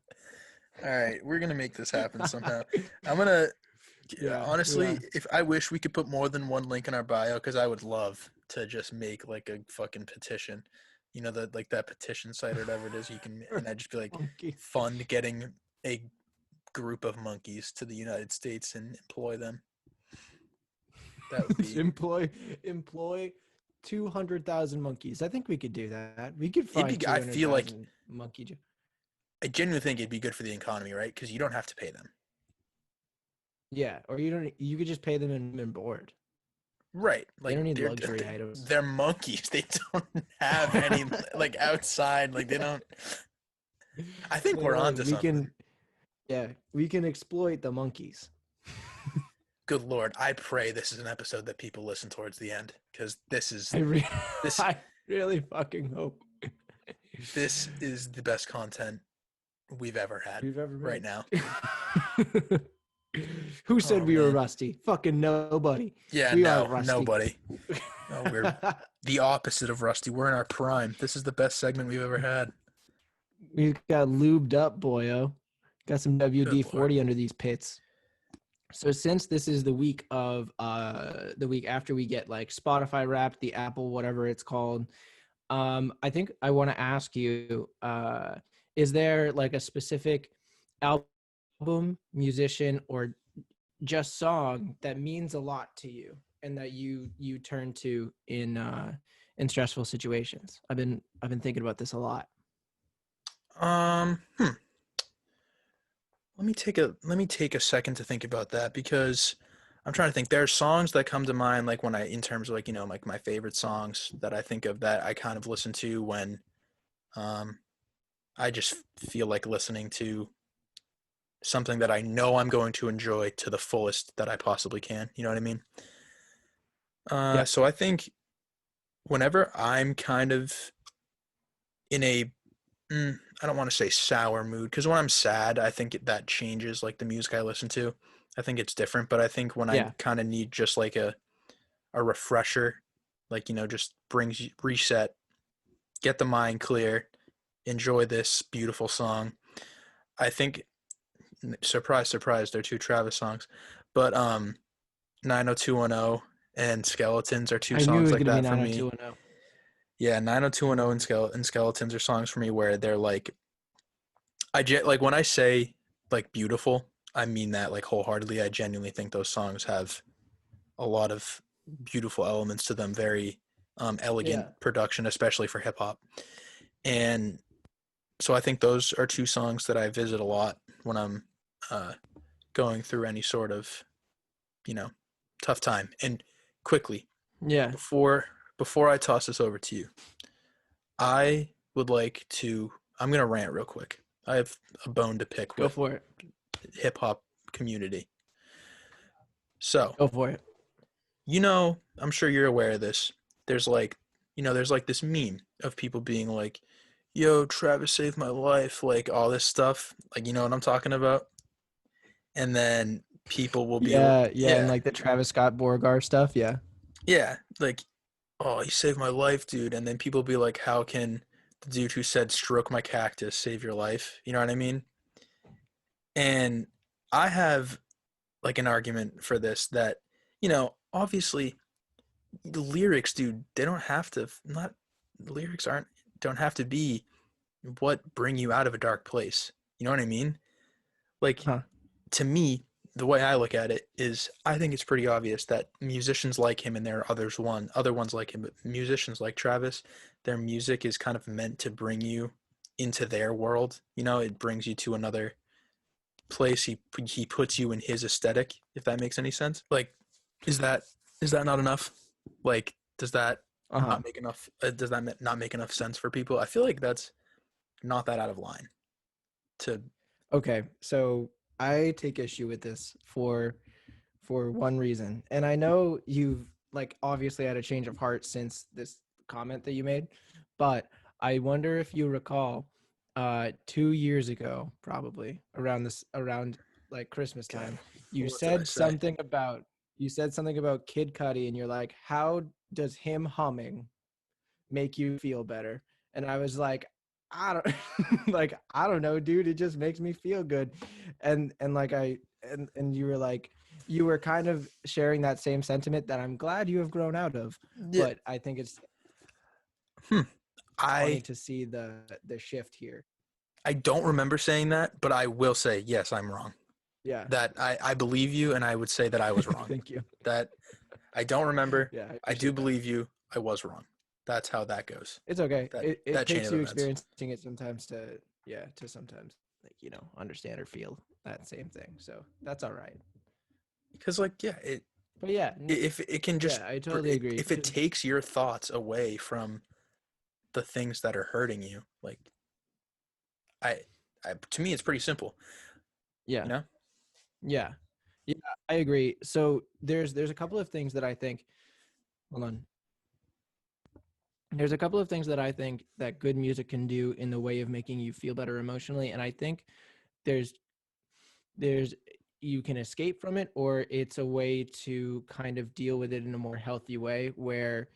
Speaker 2: All right, we're gonna make this happen somehow. I'm gonna
Speaker 1: Yeah,
Speaker 2: honestly, if I wish we could put more than one link in our bio, because I would love to just make like a fucking petition. You know, that like that petition site or whatever it is. You can, and I'd just be like,
Speaker 1: monkey.
Speaker 2: fund getting a group of monkeys to the United States and employ them. That would be.
Speaker 1: employ 200,000 monkeys. I think we could do that. We could find
Speaker 2: It'd be. I feel like
Speaker 1: 200,000 monkey.
Speaker 2: I genuinely think it'd be good for the economy, right? Because you don't have to pay them.
Speaker 1: Yeah, or you don't. You could just pay them in board.
Speaker 2: Right.
Speaker 1: They
Speaker 2: Like
Speaker 1: don't need luxury items.
Speaker 2: they're monkeys. They don't have any like outside. Like they don't. I think we're onto something.
Speaker 1: We can exploit the monkeys.
Speaker 2: Good Lord, I pray this is an episode that people listen towards the end because this
Speaker 1: I really fucking hope
Speaker 2: this is the best content we've ever had
Speaker 1: we've ever
Speaker 2: right
Speaker 1: made.
Speaker 2: now.
Speaker 1: Who said
Speaker 2: Oh,
Speaker 1: we were
Speaker 2: man.
Speaker 1: rusty? Fucking nobody.
Speaker 2: Yeah,
Speaker 1: We
Speaker 2: no,
Speaker 1: are rusty.
Speaker 2: nobody. No, we're the opposite of rusty. We're in our prime. This is the best segment we've ever had.
Speaker 1: We got lubed up, boyo. Got some WD-40 under these pits. So since this is the week after we get like Spotify Wrapped, the Apple, whatever it's called, I think I want to ask you, is there like a specific album, musician, or just song that means a lot to you and that you turn to in stressful situations? I've been thinking about this a lot.
Speaker 2: Let me take a second to think about that because I'm trying to think. There are songs that come to mind, like when in terms of like, you know, like my favorite songs that I think of that I kind of listen to when I just feel like listening to something that I know I'm going to enjoy to the fullest that I possibly can. You know what I mean?
Speaker 1: Yeah.
Speaker 2: So I think whenever I'm kind of in a I don't want to say sour mood because when I'm sad, I think that changes like the music I listen to. I think it's different, but I think when I kind of need just like a refresher, like, you know, just brings reset, get the mind clear, enjoy this beautiful song. I think surprise, surprise, they're two Travis songs. But 90210 and Skeletons are two
Speaker 1: I knew it
Speaker 2: songs
Speaker 1: was
Speaker 2: like
Speaker 1: gonna be
Speaker 2: that for me.
Speaker 1: 90210.
Speaker 2: Yeah, 90210 and Skeletons are songs for me where they're like like when I say like beautiful, I mean that like wholeheartedly. I genuinely think those songs have a lot of beautiful elements to them, very elegant
Speaker 1: Yeah.
Speaker 2: production, especially for hip hop. And so I think those are two songs that I visit a lot when I'm uh, going through any sort of, you know, tough time. And quickly,
Speaker 1: Yeah.
Speaker 2: before I toss this over to you, I would like to. I'm gonna rant real quick. I have a bone to pick
Speaker 1: Go
Speaker 2: with
Speaker 1: for it.
Speaker 2: hip hop community. So,
Speaker 1: Go for it.
Speaker 2: I'm sure you're aware of this. There's like, there's like this meme of people being like, "Yo, Travis saved my life," like all this stuff. Like, you know what I'm talking about? And then people will be,
Speaker 1: Yeah, yeah, and
Speaker 2: yeah,
Speaker 1: like the Travis Scott Borgar stuff. Yeah.
Speaker 2: yeah, like, "Oh, he saved my life, dude." And then people be like, "How can the dude who said stroke my cactus save your life?" You know what I mean? And I have like an argument for this that, obviously the lyrics, dude, they don't have to not the lyrics aren't don't have to be what bring you out of a dark place. You know what I mean? Like,
Speaker 1: Huh.
Speaker 2: to me, the way I look at it is I think it's pretty obvious that musicians like him, and there are other ones like him, but musicians like Travis, their music is kind of meant to bring you into their world. It brings you to another place. He puts you in his aesthetic, if that makes any sense. Like, is that not enough? Like, does that
Speaker 1: Uh-huh.
Speaker 2: not make enough? Does that not make enough sense for people? I feel like that's not that out of line. To
Speaker 1: Okay. So I take issue with this for one reason. And I know you've like obviously had a change of heart since this comment that you made, but I wonder if you recall 2 years ago, probably around like Christmas
Speaker 2: Okay,
Speaker 1: time, you
Speaker 2: what did I
Speaker 1: said
Speaker 2: say?
Speaker 1: something about Kid Cudi and you're like, how does him humming make you feel better? And I was like, I don't like I don't know, dude. It just makes me feel good. And like and you were like you were kind of sharing that same sentiment that I'm glad you have grown out of.
Speaker 2: Yeah.
Speaker 1: But I think it's
Speaker 2: Hmm.
Speaker 1: funny
Speaker 2: I
Speaker 1: to see the shift here.
Speaker 2: I don't remember saying that, but I will say yes, I'm wrong.
Speaker 1: Yeah.
Speaker 2: That I believe you, and I would say that I was wrong.
Speaker 1: Thank you.
Speaker 2: That I don't remember.
Speaker 1: Yeah, I
Speaker 2: I do
Speaker 1: appreciate that.
Speaker 2: believe you. I was wrong. That's how that goes.
Speaker 1: It's okay.
Speaker 2: That
Speaker 1: It
Speaker 2: that chain
Speaker 1: takes
Speaker 2: of
Speaker 1: you
Speaker 2: events.
Speaker 1: experiencing it sometimes to to sometimes like, understand or feel that same thing. So that's all right.
Speaker 2: Because like yeah,
Speaker 1: But yeah,
Speaker 2: if it can just
Speaker 1: yeah, I totally agree.
Speaker 2: if it
Speaker 1: 'Cause
Speaker 2: takes your thoughts away from the things that are hurting you, like I, to me it's pretty simple.
Speaker 1: yeah,
Speaker 2: You know?
Speaker 1: yeah, yeah, I agree. So there's a couple of things that I think. Hold on. There's a couple of things that I think that good music can do in the way of making you feel better emotionally, and I think there's there's you can escape from it, or it's a way to kind of deal with it in a more healthy way, where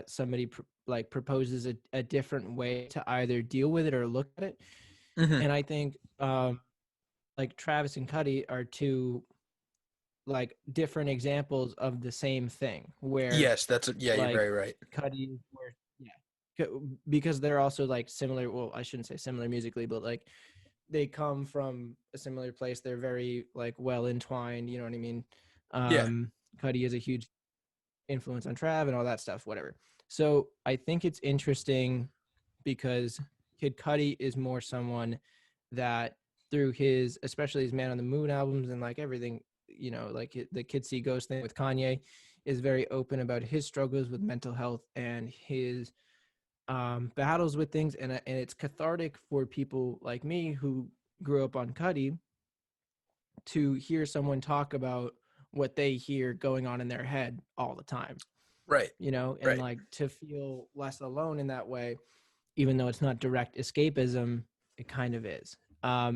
Speaker 1: somebody like proposes a different way to either deal with it or look at it.
Speaker 2: Hmm.
Speaker 1: And I think like Travis and Cuddy are two like different examples of the same thing, where
Speaker 2: Yes, yeah. You're
Speaker 1: like
Speaker 2: very right.
Speaker 1: Cuddy is more because they're also like similar. Well, I shouldn't say similar musically, but like they come from a similar place. They're very like well entwined. You know what I mean?
Speaker 2: Yeah.
Speaker 1: Cuddy is a huge influence on Trav and all that stuff. Whatever. So I think it's interesting because Kid Cudi is more someone that through his, especially his Man on the Moon albums and like everything, like the Kids See Ghost thing with Kanye, is very open about his struggles with mental health and his battles with things, and it's cathartic for people like me who grew up on Cuddy to hear someone talk about what they hear going on in their head all the time,
Speaker 2: Right.
Speaker 1: and
Speaker 2: Right.
Speaker 1: like to feel less alone in that way, even though it's not direct escapism, it kind of is.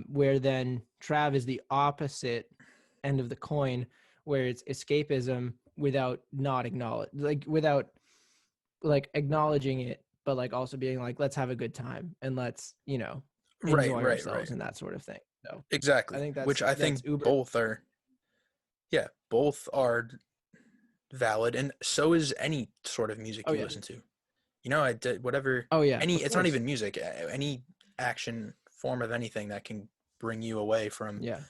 Speaker 1: Where then Trav is the opposite end of the coin, where it's escapism without not acknowledge, like without like acknowledging it, but like also being like, let's have a good time and let's
Speaker 2: Right.
Speaker 1: enjoy
Speaker 2: Right. Right.
Speaker 1: ourselves and that sort of thing. So I
Speaker 2: Exactly.
Speaker 1: think
Speaker 2: Which I
Speaker 1: that's
Speaker 2: think
Speaker 1: uber.
Speaker 2: both are, yeah, both are valid, and so is any sort of music
Speaker 1: Oh
Speaker 2: you
Speaker 1: yeah.
Speaker 2: listen to. You know, I did whatever,
Speaker 1: Oh yeah.
Speaker 2: any,
Speaker 1: Of
Speaker 2: it's not
Speaker 1: course.
Speaker 2: even music, any action form of anything that can bring you away from
Speaker 1: Yeah.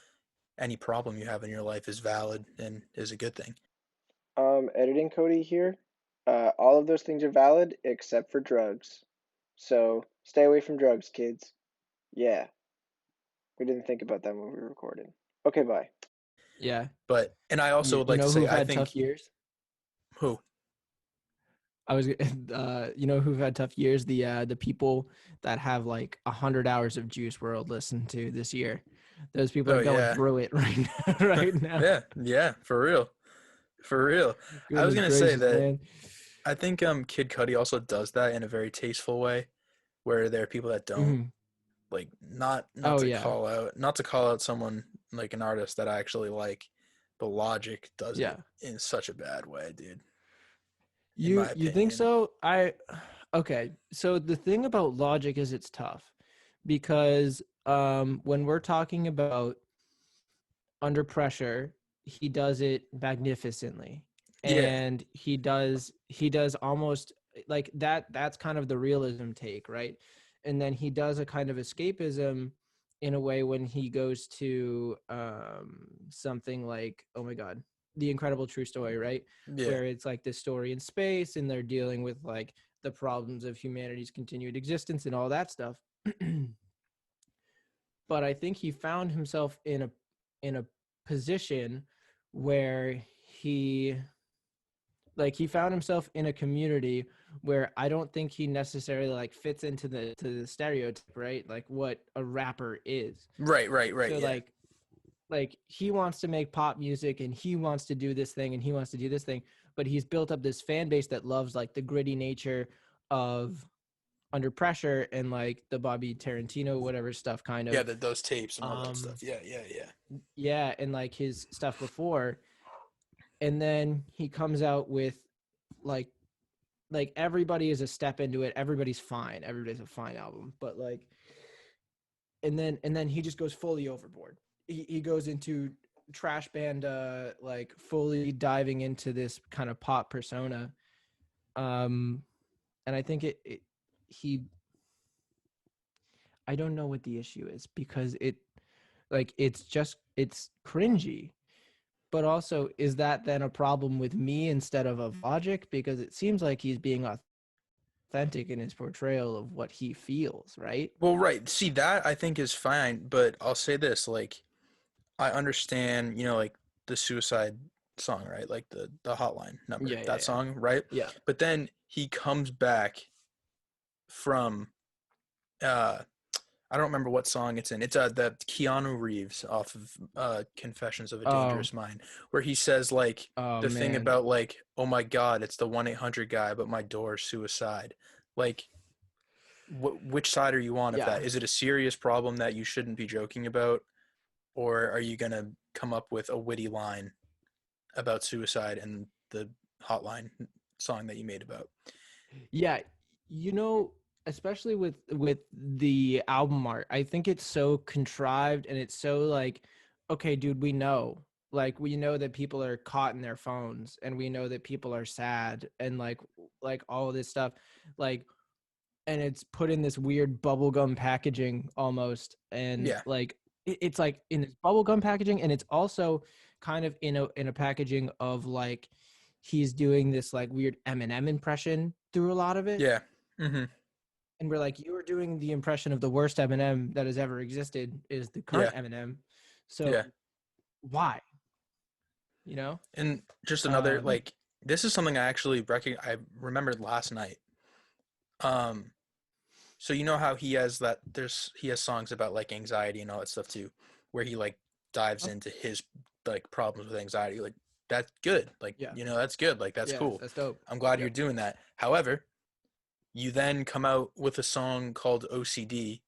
Speaker 2: any problem you have in your life is valid and is a good thing.
Speaker 3: Editing Cody here. All of those things are valid except for drugs. So stay away from drugs, kids. Yeah, we didn't think about that when we were recording. Okay, bye.
Speaker 1: Yeah.
Speaker 2: But, and I also would
Speaker 1: You
Speaker 2: like to
Speaker 1: know
Speaker 2: say,
Speaker 1: who've
Speaker 2: I
Speaker 1: had tough
Speaker 2: think,
Speaker 1: years?
Speaker 2: who?
Speaker 1: I was, you know who've had tough years? The people that have like 100 hours of Juice World listened to this year. Those people are
Speaker 2: Oh,
Speaker 1: going
Speaker 2: yeah.
Speaker 1: through it right now. Right now.
Speaker 2: Yeah, yeah, for real. For real. I was
Speaker 1: Goodness
Speaker 2: gonna say
Speaker 1: gracious,
Speaker 2: that
Speaker 1: man.
Speaker 2: I think Kid Cudi also does that in a very tasteful way, where there are people that don't
Speaker 1: Mhm.
Speaker 2: like, not
Speaker 1: Oh
Speaker 2: to
Speaker 1: yeah,
Speaker 2: call out, someone like an artist that I actually like, but Logic does it
Speaker 1: yeah.
Speaker 2: in such a bad way, dude. In my
Speaker 1: You think
Speaker 2: opinion.
Speaker 1: so? Okay. So the thing about Logic is it's tough because when we're talking about Under Pressure, he does it magnificently.
Speaker 2: Yeah.
Speaker 1: And he does almost like that. That's kind of the realism take, right? And then he does a kind of escapism in a way when he goes to something like, oh my god, The Incredible True Story, right?
Speaker 2: Yeah.
Speaker 1: Where it's like this story in space and they're dealing with like the problems of humanity's continued existence and all that stuff. But I think he found himself in a position where he found himself in a community where I don't think he necessarily like fits into the stereotype, right? Like what a rapper is.
Speaker 2: Right,
Speaker 1: So
Speaker 2: yeah.
Speaker 1: like he wants to make pop music and he wants to do this thing and he wants to do this thing, but he's built up this fan base that loves like the gritty nature of Under Pressure and like the Bobby Tarantino whatever stuff kind
Speaker 2: Yeah,
Speaker 1: of.
Speaker 2: those tapes and all that
Speaker 1: um
Speaker 2: stuff. Yeah.
Speaker 1: yeah, and like his stuff before, and then he comes out with like everybody is a step into it, everybody's fine, everybody's a fine album, but like and then he just goes fully overboard. He goes into trash band, like fully diving into this kind of pop persona. um and I think he I don't know what the issue is because it's cringy. But also, is that then a problem with me instead of Logic? Because it seems like he's being authentic in his portrayal of what he feels, right?
Speaker 2: Well, right. See, that I think is fine, but I'll say this, like, I understand, like the suicide song, right? Like the hotline number,
Speaker 1: Yeah, yeah,
Speaker 2: that
Speaker 1: yeah.
Speaker 2: song, right?
Speaker 1: Yeah.
Speaker 2: But then he comes back from uh I don't remember what song it's in. It's the Keanu Reeves off of Confessions of a
Speaker 1: Oh,
Speaker 2: Dangerous Mind, where he says like
Speaker 1: oh
Speaker 2: the thing
Speaker 1: man.
Speaker 2: about like, oh my God, it's the 1-800 guy, but my door's suicide. Like, which side are you on of
Speaker 1: Yeah.
Speaker 2: that? Is it a serious problem that you shouldn't be joking about, or are you gonna come up with a witty line about suicide and the hotline song that you made about?
Speaker 1: Yeah, you know, especially with the album art, I think it's so contrived and it's so like, okay, dude, we know. Like we know that people are caught in their phones and we know that people are sad and like all of this stuff. Like and it's put in this weird bubblegum packaging almost and
Speaker 2: Yeah,
Speaker 1: like it's like in this bubblegum packaging and it's also kind of in a packaging of like he's doing this like weird Eminem impression through a lot of it,
Speaker 2: yeah, mm-hmm,
Speaker 1: and we're like, you are doing the impression of the worst Eminem that has ever existed is the
Speaker 2: yeah,
Speaker 1: current Eminem, so
Speaker 2: yeah.
Speaker 1: why, you know?
Speaker 2: And just another,
Speaker 1: um
Speaker 2: like, this is something I remembered last night. Um, so you know how he has songs about like anxiety and all that stuff too, where he like dives into his like problems with anxiety. Like, that's good. Like,
Speaker 1: yeah,
Speaker 2: that's good. Like, that's
Speaker 1: yeah,
Speaker 2: cool.
Speaker 1: that's dope.
Speaker 2: I'm glad you're
Speaker 1: Yep.
Speaker 2: doing that. However, you then come out with a song called OCD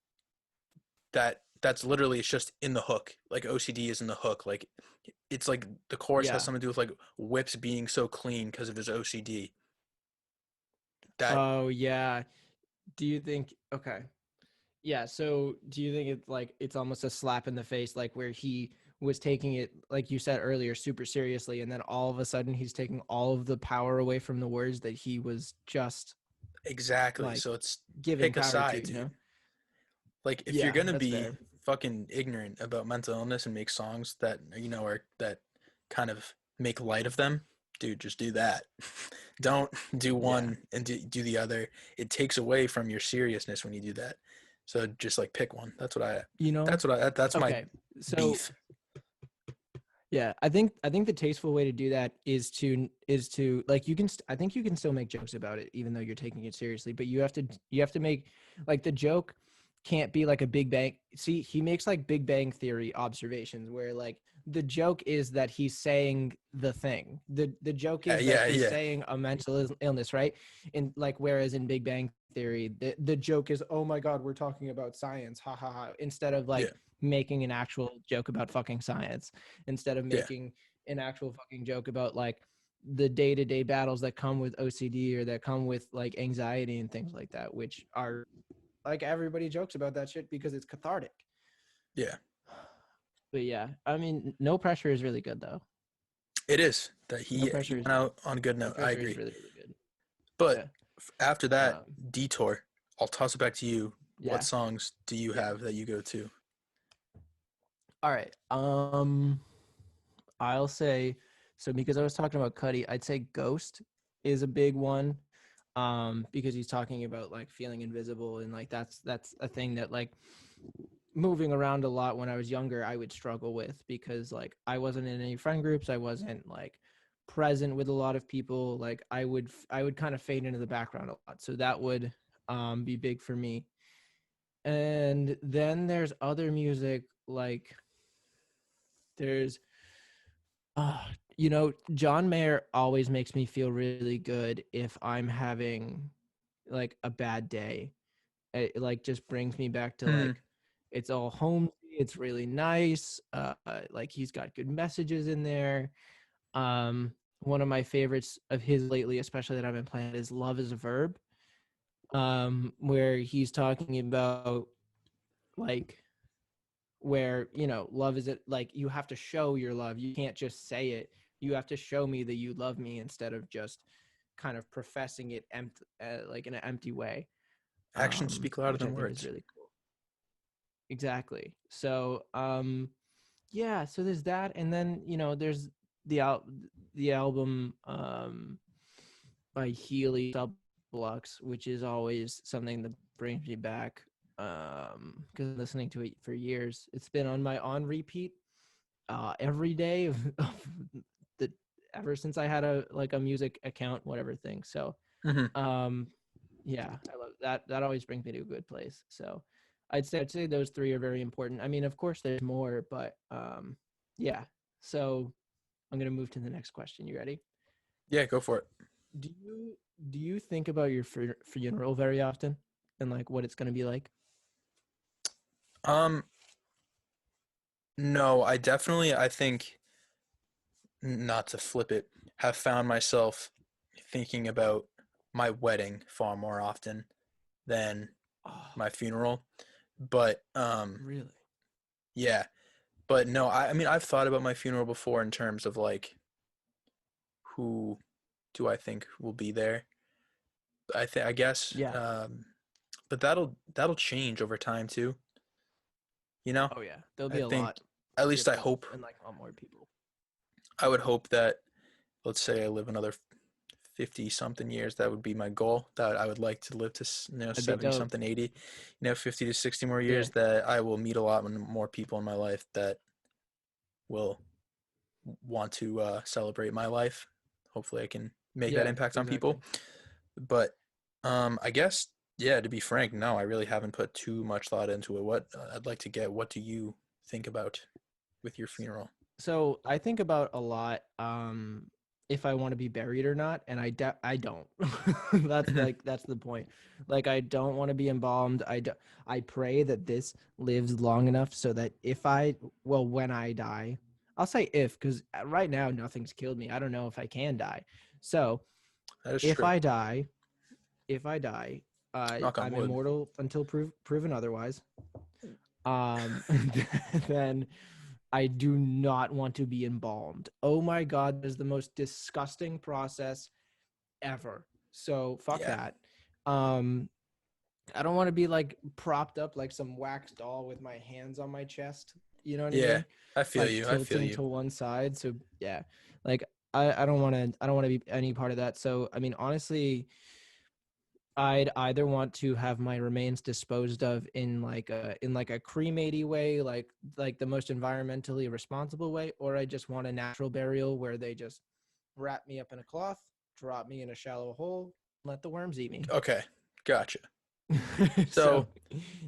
Speaker 2: that's literally, it's just in the hook. Like, OCD is in the hook. Like, it's like the chorus has
Speaker 1: Yeah.
Speaker 2: something to do with like Whips being so clean because of his OCD. That
Speaker 1: Oh yeah. Do you think okay, Yeah, so do you think it's like it's almost a slap in the face, like where he was taking it, like you said earlier, super seriously, and then all of a sudden he's taking all of the power away from the words that he was just
Speaker 2: Exactly.
Speaker 1: like
Speaker 2: So it's
Speaker 1: giving
Speaker 2: pick a
Speaker 1: power
Speaker 2: side,
Speaker 1: to,
Speaker 2: dude. Like if you're
Speaker 1: Yeah,
Speaker 2: gonna
Speaker 1: that's
Speaker 2: be
Speaker 1: fair.
Speaker 2: fucking ignorant about mental illness and make songs that are that kind of make light of them, dude, just do that. Don't do
Speaker 1: Yeah.
Speaker 2: one and do the other. It takes away from your seriousness when you do that. So just like pick one. That's what I.
Speaker 1: You know?
Speaker 2: That's my
Speaker 1: Okay. So
Speaker 2: beef.
Speaker 1: yeah, I think the tasteful way to do that is to like I think you can still make jokes about it even though you're taking it seriously, but you have to make like the joke can't be like a Big Bang. See, he makes like Big Bang Theory observations where like the joke is that he's saying the thing. The joke
Speaker 2: Yeah,
Speaker 1: is that
Speaker 2: yeah,
Speaker 1: he's
Speaker 2: yeah,
Speaker 1: saying a mental illness, right? And like whereas in Big Bang Theory, the joke is, "Oh my god, we're talking about science." Ha ha ha. Instead of
Speaker 2: yeah,
Speaker 1: like making an actual joke about fucking science, instead of
Speaker 2: yeah.
Speaker 1: making an actual fucking joke about like the day-to-day battles that come with OCD or that come with like anxiety and things like that, which are like everybody jokes about that shit because it's cathartic.
Speaker 2: Yeah.
Speaker 1: But yeah, I mean, no pressure is really good though.
Speaker 2: It is that
Speaker 1: No
Speaker 2: he
Speaker 1: pressure
Speaker 2: went
Speaker 1: is
Speaker 2: out on a good
Speaker 1: no
Speaker 2: note. I
Speaker 1: pressure is
Speaker 2: agree.
Speaker 1: really really good.
Speaker 2: But
Speaker 1: Yeah.
Speaker 2: after that
Speaker 1: Um,
Speaker 2: detour, I'll toss it back to you. What
Speaker 1: yeah.
Speaker 2: songs do you
Speaker 1: Yeah.
Speaker 2: have that you go to?
Speaker 1: All right. I'll say so because I was talking about Cuddy, I'd say Ghost is a big one. Because he's talking about like feeling invisible and like that's a thing that like moving around a lot when I was younger, I would struggle with because like I wasn't in any friend groups, I wasn't like present with a lot of people. Like I would kind of fade into the background a lot. So that would be big for me. And then there's other music like there's uh John Mayer always makes me feel really good if I'm having like a bad day. It like just brings me back to
Speaker 2: Hmm.
Speaker 1: like it's all home, it's really nice, like he's got good messages in there. One of my favorites of his lately, especially that I've been playing, is Love is a Verb, where he's talking about like where love is it like you have to show your love, you can't just say it, you have to show me that you love me instead of just kind of professing it like in an empty way,
Speaker 2: Actions speak louder
Speaker 1: which I
Speaker 2: than
Speaker 1: think is
Speaker 2: words.
Speaker 1: really cool. Exactly. So, yeah, so there's that, and then there's the the album by Healy Sublux, which is always something that brings me back because listening to it for years. It's been on my on repeat every day of the ever since I had a music account, whatever thing. So,
Speaker 2: Hmm.
Speaker 1: um, yeah, I love that. That always brings me to a good place. So I'd say those three are very important. I mean, of course there's more, but yeah. So I'm gonna move to the next question. You ready?
Speaker 2: Yeah, go for it.
Speaker 1: Do you do you think about your funeral very often and like what it's gonna be like?
Speaker 2: Um, no, I think, not to flip it, have found myself thinking about my wedding far more often than
Speaker 1: Oh,
Speaker 2: my funeral. But
Speaker 1: really?
Speaker 2: yeah, but no, I mean I've thought about my funeral before in terms of like who do I think will be there. I guess,
Speaker 1: Yeah.
Speaker 2: but that'll change over time too. You know,
Speaker 1: Oh yeah. There'll
Speaker 2: I
Speaker 1: be a
Speaker 2: think,
Speaker 1: lot
Speaker 2: at least I
Speaker 1: different
Speaker 2: hope,
Speaker 1: and like a lot more people.
Speaker 2: I would hope that, let's say I live another 50 something years, that would be my goal, that I would like to live to,
Speaker 1: That'd be
Speaker 2: 70
Speaker 1: dope.
Speaker 2: something, 80, 50 to 60 more
Speaker 1: Yeah.
Speaker 2: years, that I will meet a lot more people in my life that will want to celebrate my life. Hopefully I can make that
Speaker 1: Yeah.
Speaker 2: impact on
Speaker 1: Exactly.
Speaker 2: people. But I guess, yeah, to be frank, no, I really haven't put too much thought into it. What do you think about with your funeral?
Speaker 1: So I think about a lot if I want to be buried or not, and I don't.
Speaker 2: Hmm.
Speaker 1: That's the point. Like I don't want to be embalmed. I pray that this lives long enough so that when I die, I'll say if because right now nothing's killed me. I don't know if I can die. So
Speaker 2: That is
Speaker 1: if
Speaker 2: true.
Speaker 1: I die, if I die,
Speaker 2: Knock on
Speaker 1: I'm
Speaker 2: wood.
Speaker 1: immortal until proven otherwise. Then I do not want to be embalmed. Oh my god, that is the most disgusting process ever. So fuck
Speaker 2: Yeah.
Speaker 1: that. Um, I don't want to be like propped up like some wax doll with my hands on my chest. You know what I
Speaker 2: Yeah,
Speaker 1: mean?
Speaker 2: I feel
Speaker 1: Like
Speaker 2: you. I feel
Speaker 1: tilting
Speaker 2: you.
Speaker 1: to one side. So yeah, like I don't want to be any part of that. So I mean, honestly, I'd either want to have my remains disposed of in like a crematy way, like the most environmentally responsible way, or I just want a natural burial where they just wrap me up in a cloth, drop me in a shallow hole, let the worms eat me.
Speaker 2: Okay, gotcha.
Speaker 1: So,
Speaker 2: So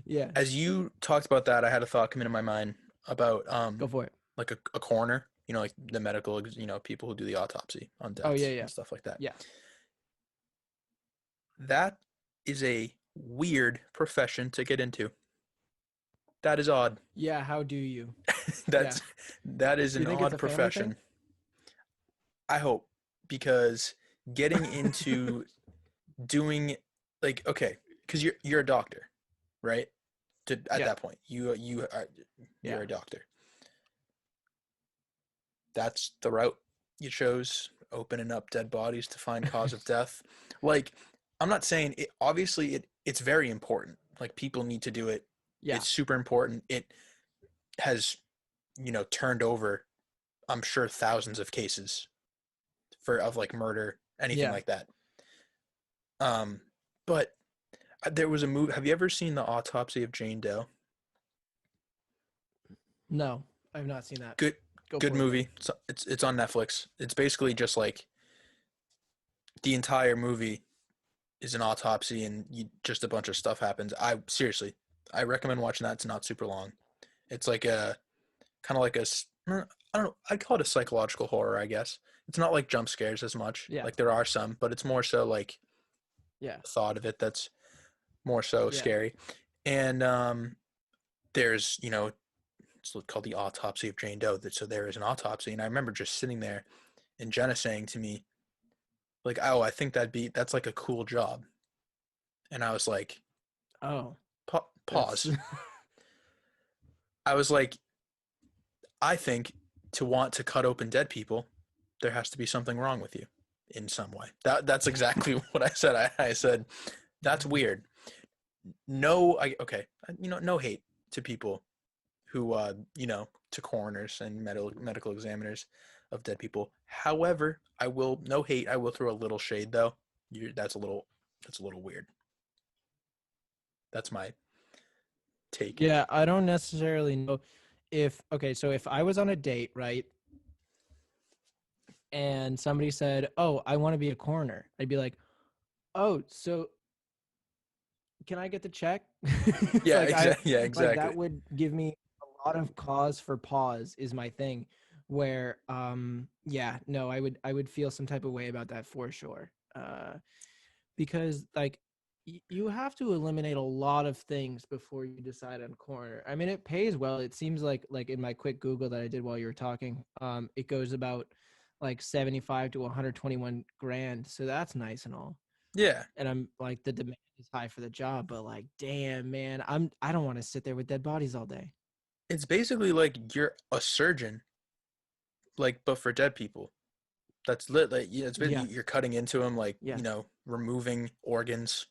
Speaker 1: yeah,
Speaker 2: as you talked about that, I had a thought come into my mind about
Speaker 1: go for it.
Speaker 2: like a coroner, like the medical, people who do the autopsy on
Speaker 1: Oh yeah,
Speaker 2: deaths
Speaker 1: yeah,
Speaker 2: and stuff like that.
Speaker 1: yeah,
Speaker 2: That is a weird profession to get into. That is odd.
Speaker 1: yeah. How do you? Yeah.
Speaker 2: That is
Speaker 1: Do you
Speaker 2: an
Speaker 1: think it's
Speaker 2: odd
Speaker 1: a family
Speaker 2: profession.
Speaker 1: thing?
Speaker 2: I hope, because getting into doing like, okay, because you're a doctor, right? At
Speaker 1: Yeah,
Speaker 2: that point, you're
Speaker 1: yeah,
Speaker 2: a doctor. That's the route you chose, opening up dead bodies to find cause of death. Like, I'm not saying it, obviously it's very important. Like, people need to do it.
Speaker 1: yeah,
Speaker 2: It's super important. It has, turned over, I'm sure, thousands of cases of like murder, anything
Speaker 1: yeah.
Speaker 2: like that. But there was a movie. Have you ever seen The Autopsy of Jane Doe?
Speaker 1: No, I've not seen that.
Speaker 2: Good,
Speaker 1: Go
Speaker 2: good
Speaker 1: for it though.
Speaker 2: movie. It's on Netflix. It's basically just like the entire movie is an autopsy, and just a bunch of stuff happens. I recommend watching that. It's not super long. It's like a kind of like I don't know. I'd call it a psychological horror, I guess. It's not like jump scares as much.
Speaker 1: Yeah,
Speaker 2: Like, there are some, but it's more so like
Speaker 1: yeah,
Speaker 2: the thought of it that's more so
Speaker 1: yeah.
Speaker 2: scary. And there's, it's called The Autopsy of Jane Doe. So there is an autopsy, and I remember just sitting there and Jenna saying to me, like, "Oh, I think that's like a cool job," and I was like,
Speaker 1: Oh, that's
Speaker 2: Pause. I was like, I think to want to cut open dead people, there has to be something wrong with you in some way. That's exactly what I said. I said, that's weird. No, okay, no hate to people who, to coroners and medical examiners of dead people. However, no hate. I will throw a little shade though. That's a little weird. That's my take.
Speaker 1: yeah. I don't necessarily know if okay. So if I was on a date, right, and somebody said, "Oh, I want to be a coroner," I'd be like, "Oh, so can I get the check?"
Speaker 2: Yeah,
Speaker 1: Like
Speaker 2: exactly. Yeah,
Speaker 1: like
Speaker 2: exactly.
Speaker 1: that would give me a lot of cause for pause is my thing. Where yeah, no, I would feel some type of way about that for sure. Because like you have to eliminate a lot of things before you decide on coroner. I mean, it pays well. It seems like in my quick Google that I did while you were talking, it goes about like 75 to 121 grand. So that's nice and all.
Speaker 2: Yeah,
Speaker 1: And I'm like the demand is high for the job, but like damn man, I don't want to sit there with dead bodies all day.
Speaker 2: it's basically like you're a surgeon, like, but for dead people. That's lit. Like, yeah, it's
Speaker 1: Yeah.
Speaker 2: basically you're cutting into them, like,
Speaker 1: Yeah.
Speaker 2: removing organs,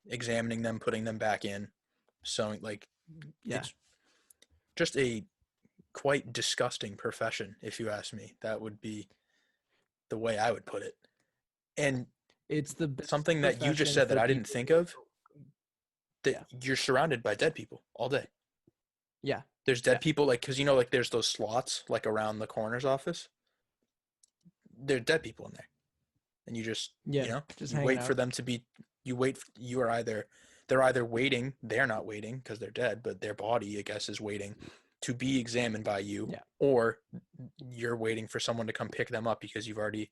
Speaker 2: examining them, putting them back in, sewing. Like,
Speaker 1: Yeah.
Speaker 2: it's just a quite disgusting profession, if you ask me. That would be the way I would put it. And
Speaker 1: It's the best
Speaker 2: something that you just
Speaker 1: profession
Speaker 2: said that
Speaker 1: for
Speaker 2: I didn't
Speaker 1: people.
Speaker 2: think of, that
Speaker 1: Yeah.
Speaker 2: you're surrounded by dead people all day.
Speaker 1: Yeah.
Speaker 2: There's dead
Speaker 1: Yeah.
Speaker 2: people, like, because like there's those slots like around the coroner's office. There's dead people in there, and you just
Speaker 1: Yeah. Just
Speaker 2: you
Speaker 1: hanging
Speaker 2: wait for
Speaker 1: out.
Speaker 2: them to be. They're either waiting. They're not waiting because they're dead, but their body, I guess, is waiting to be examined by you,
Speaker 1: Yeah.
Speaker 2: or you're waiting for someone to come pick them up because you've already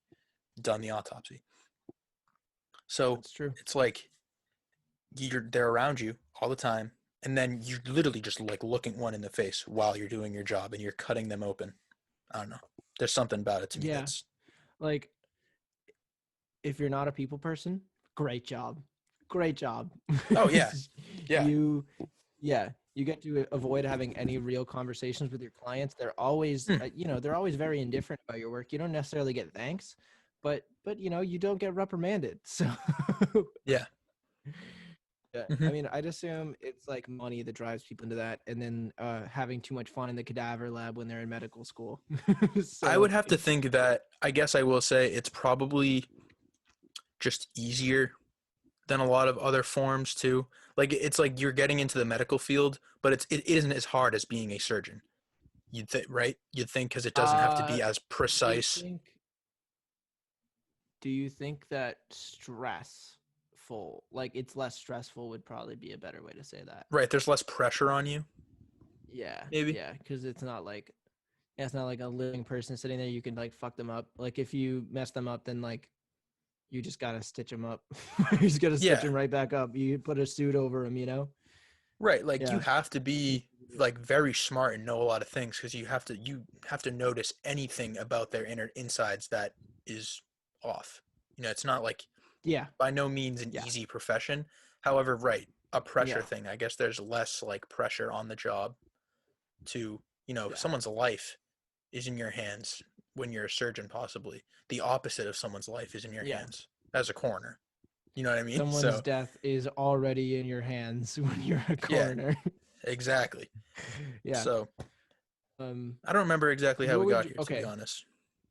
Speaker 2: done the autopsy. So
Speaker 1: That's true.
Speaker 2: it's like they're around you all the time, and then you're literally just like looking one in the face while you're doing your job, and you're cutting them open. I don't know. There's something about it to me
Speaker 1: Yeah.
Speaker 2: that's
Speaker 1: Like if you're not a people person, great job. great job.
Speaker 2: Oh, yeah. Yeah.
Speaker 1: You, yeah, you get to avoid having any real conversations with your clients. They're always,
Speaker 2: Hmm.
Speaker 1: they're always very indifferent about your work. You don't necessarily get thanks, but you don't get reprimanded. So
Speaker 2: Yeah.
Speaker 1: yeah, I
Speaker 2: Hmm.
Speaker 1: mean, I'd assume it's like money that drives people into that, and then having too much fun in the cadaver lab when they're in medical school.
Speaker 2: I
Speaker 1: So
Speaker 2: would have to think that, I guess I will say it's probably just easier than a lot of other forms too. Like it's like you're getting into the medical field, but it isn't as hard as being a surgeon. You'd think, right? You'd think because it doesn't have to be as
Speaker 1: do you
Speaker 2: precise.
Speaker 1: think do you think that stressful, like it's less stressful, would probably be a better way to say that?
Speaker 2: Right. There's less pressure on you,
Speaker 1: Yeah,
Speaker 2: maybe.
Speaker 1: yeah, because it's not like a living person sitting there. You can like fuck them up. Like if you mess them up, then like you just gotta stitch them up. You just gotta stitch
Speaker 2: Yeah.
Speaker 1: them right back up. You put a suit over them,
Speaker 2: Right. Like you
Speaker 1: Yeah.
Speaker 2: have to be like very smart and know a lot of things because you have to notice anything about their inner insides that is off. It's not like
Speaker 1: Yeah.
Speaker 2: by no means an
Speaker 1: Yeah.
Speaker 2: easy profession. However, right, a pressure
Speaker 1: Yeah.
Speaker 2: thing. I guess there's less like pressure on the job to,
Speaker 1: Yeah.
Speaker 2: someone's life is in your hands when you're a surgeon, possibly. The opposite of someone's life is in your
Speaker 1: Yeah.
Speaker 2: hands as a coroner. You know what I mean?
Speaker 1: Someone's
Speaker 2: So,
Speaker 1: death is already in your hands when you're a
Speaker 2: yeah,
Speaker 1: coroner.
Speaker 2: exactly.
Speaker 1: Yeah.
Speaker 2: So,
Speaker 1: Um,
Speaker 2: I don't remember exactly how
Speaker 1: what
Speaker 2: we
Speaker 1: would
Speaker 2: got
Speaker 1: you,
Speaker 2: here, to be
Speaker 1: okay.
Speaker 2: honest.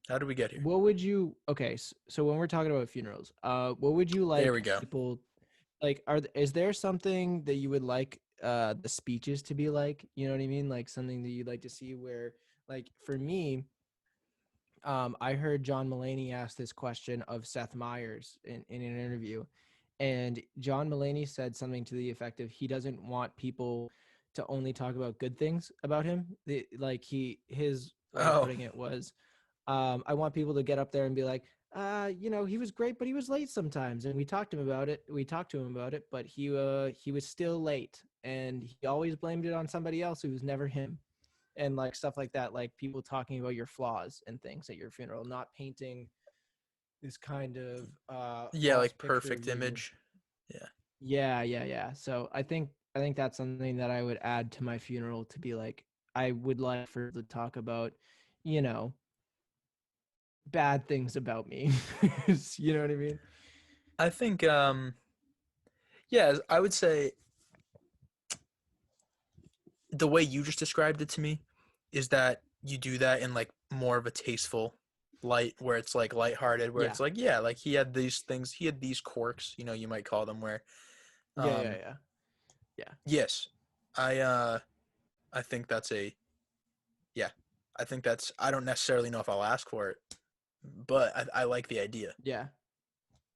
Speaker 2: How did we get here?
Speaker 1: What would you, okay. So when we're talking about funerals, what would you
Speaker 2: There we
Speaker 1: like
Speaker 2: go.
Speaker 1: people, like, is there something that you would like, the speeches to be like, you know what I mean? Like something that you'd like to see where, like, for me, I heard John Mulaney ask this question of Seth Meyers in an interview, and John Mulaney said something to the effect of he doesn't want people to only talk about good things about him. His way of
Speaker 2: Oh,
Speaker 1: putting it was, I want people to get up there and be like, he was great, but he was late sometimes, and we talked to him about it. But he was still late, and he always blamed it on somebody else who was never him, and like stuff like that, like people talking about your flaws and things at your funeral, not painting this kind of
Speaker 2: yeah,
Speaker 1: false
Speaker 2: like
Speaker 1: picture of
Speaker 2: perfect
Speaker 1: you.
Speaker 2: image. Yeah.
Speaker 1: Yeah. So I think that's something that I would add to my funeral, to be like, I would like for to talk about, you know, bad things about me. You know what I mean?
Speaker 2: I think, yeah, I would say the way you just described it to me is that you do that in like more of a tasteful light where it's like lighthearted, where
Speaker 1: Yeah.
Speaker 2: it's like, yeah, like he had these things, he had these quirks, you might call them, where
Speaker 1: Yeah,
Speaker 2: um
Speaker 1: yeah.
Speaker 2: yes, I think that's a yeah, I think that's I don't necessarily know if I'll ask for it, but I like the idea.
Speaker 1: Yeah.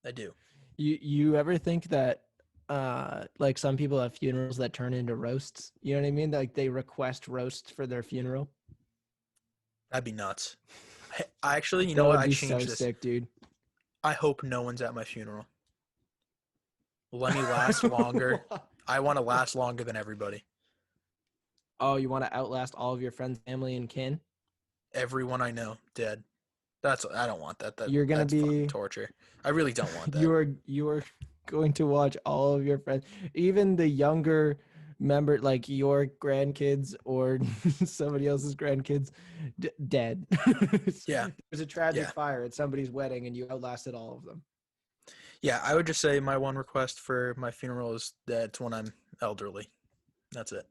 Speaker 2: I do.
Speaker 1: You ever think that like some people have funerals that turn into roasts? You know what I mean? Like they request roasts for their funeral.
Speaker 2: That'd be nuts. I actually, you know
Speaker 1: That
Speaker 2: what?
Speaker 1: would
Speaker 2: I
Speaker 1: be so
Speaker 2: changed this.
Speaker 1: sick, dude.
Speaker 2: I hope no one's at my funeral. Let me last longer. I want to last longer than everybody.
Speaker 1: Oh, you want to outlast all of your friends, family, and kin?
Speaker 2: Everyone I know dead. I don't want that.
Speaker 1: You're gonna
Speaker 2: That's fucking
Speaker 1: be
Speaker 2: torture. I really don't want that.
Speaker 1: you're going to watch all of your friends, even the younger member, like your grandkids or somebody else's grandkids, dead.
Speaker 2: Yeah.
Speaker 1: There's a tragic
Speaker 2: Yeah.
Speaker 1: fire at somebody's wedding, and you outlasted all of them.
Speaker 2: Yeah, I would just say my one request for my funeral is that it's when I'm elderly. That's it.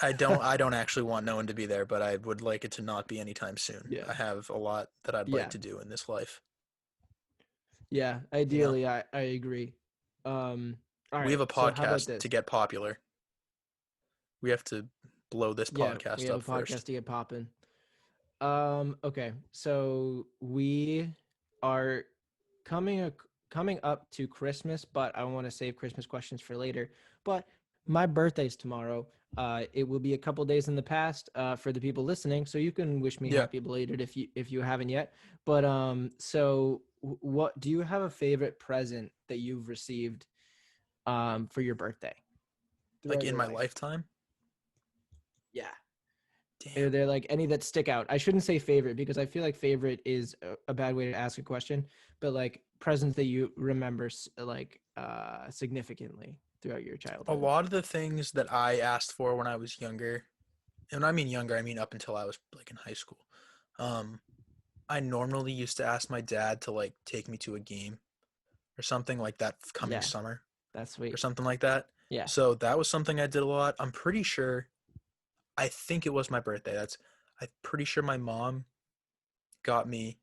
Speaker 2: I don't actually want no one to be there, but I would like it to not be anytime soon.
Speaker 1: Yeah.
Speaker 2: I have a lot that I'd like
Speaker 1: Yeah.
Speaker 2: to do in this life.
Speaker 1: Yeah. Ideally, I agree. All
Speaker 2: We have
Speaker 1: right.
Speaker 2: a
Speaker 1: So how about
Speaker 2: podcast
Speaker 1: this?
Speaker 2: to get popular. We have to blow this
Speaker 1: Yeah, we
Speaker 2: podcast
Speaker 1: have a
Speaker 2: up
Speaker 1: podcast
Speaker 2: first.
Speaker 1: to get popping. Okay. So we are coming coming up to Christmas, but I want to save Christmas questions for later. But my birthday's tomorrow. It will be a couple days in the past for the people listening, so you can wish me
Speaker 2: Yeah.
Speaker 1: happy belated if you haven't yet. But so what do you have a favorite present that you've received for your birthday
Speaker 2: Like
Speaker 1: throughout
Speaker 2: in
Speaker 1: your
Speaker 2: my
Speaker 1: life?
Speaker 2: lifetime?
Speaker 1: Yeah. Are
Speaker 2: Damn.
Speaker 1: there like any that stick out? I shouldn't say favorite because I feel like favorite is a bad way to ask a question, but like presents that you remember significantly throughout your
Speaker 2: A
Speaker 1: childhood?
Speaker 2: lot of the things that I asked for when I was younger, and when I mean younger, I mean up until I was like in high school. Um, I normally used to ask my dad to like take me to a game or something like that coming
Speaker 1: Yeah,
Speaker 2: summer
Speaker 1: that's
Speaker 2: or
Speaker 1: sweet.
Speaker 2: something like that.
Speaker 1: Yeah.
Speaker 2: So that was something I did a lot. I'm pretty sure, I think it was my birthday. I'm pretty sure my mom got me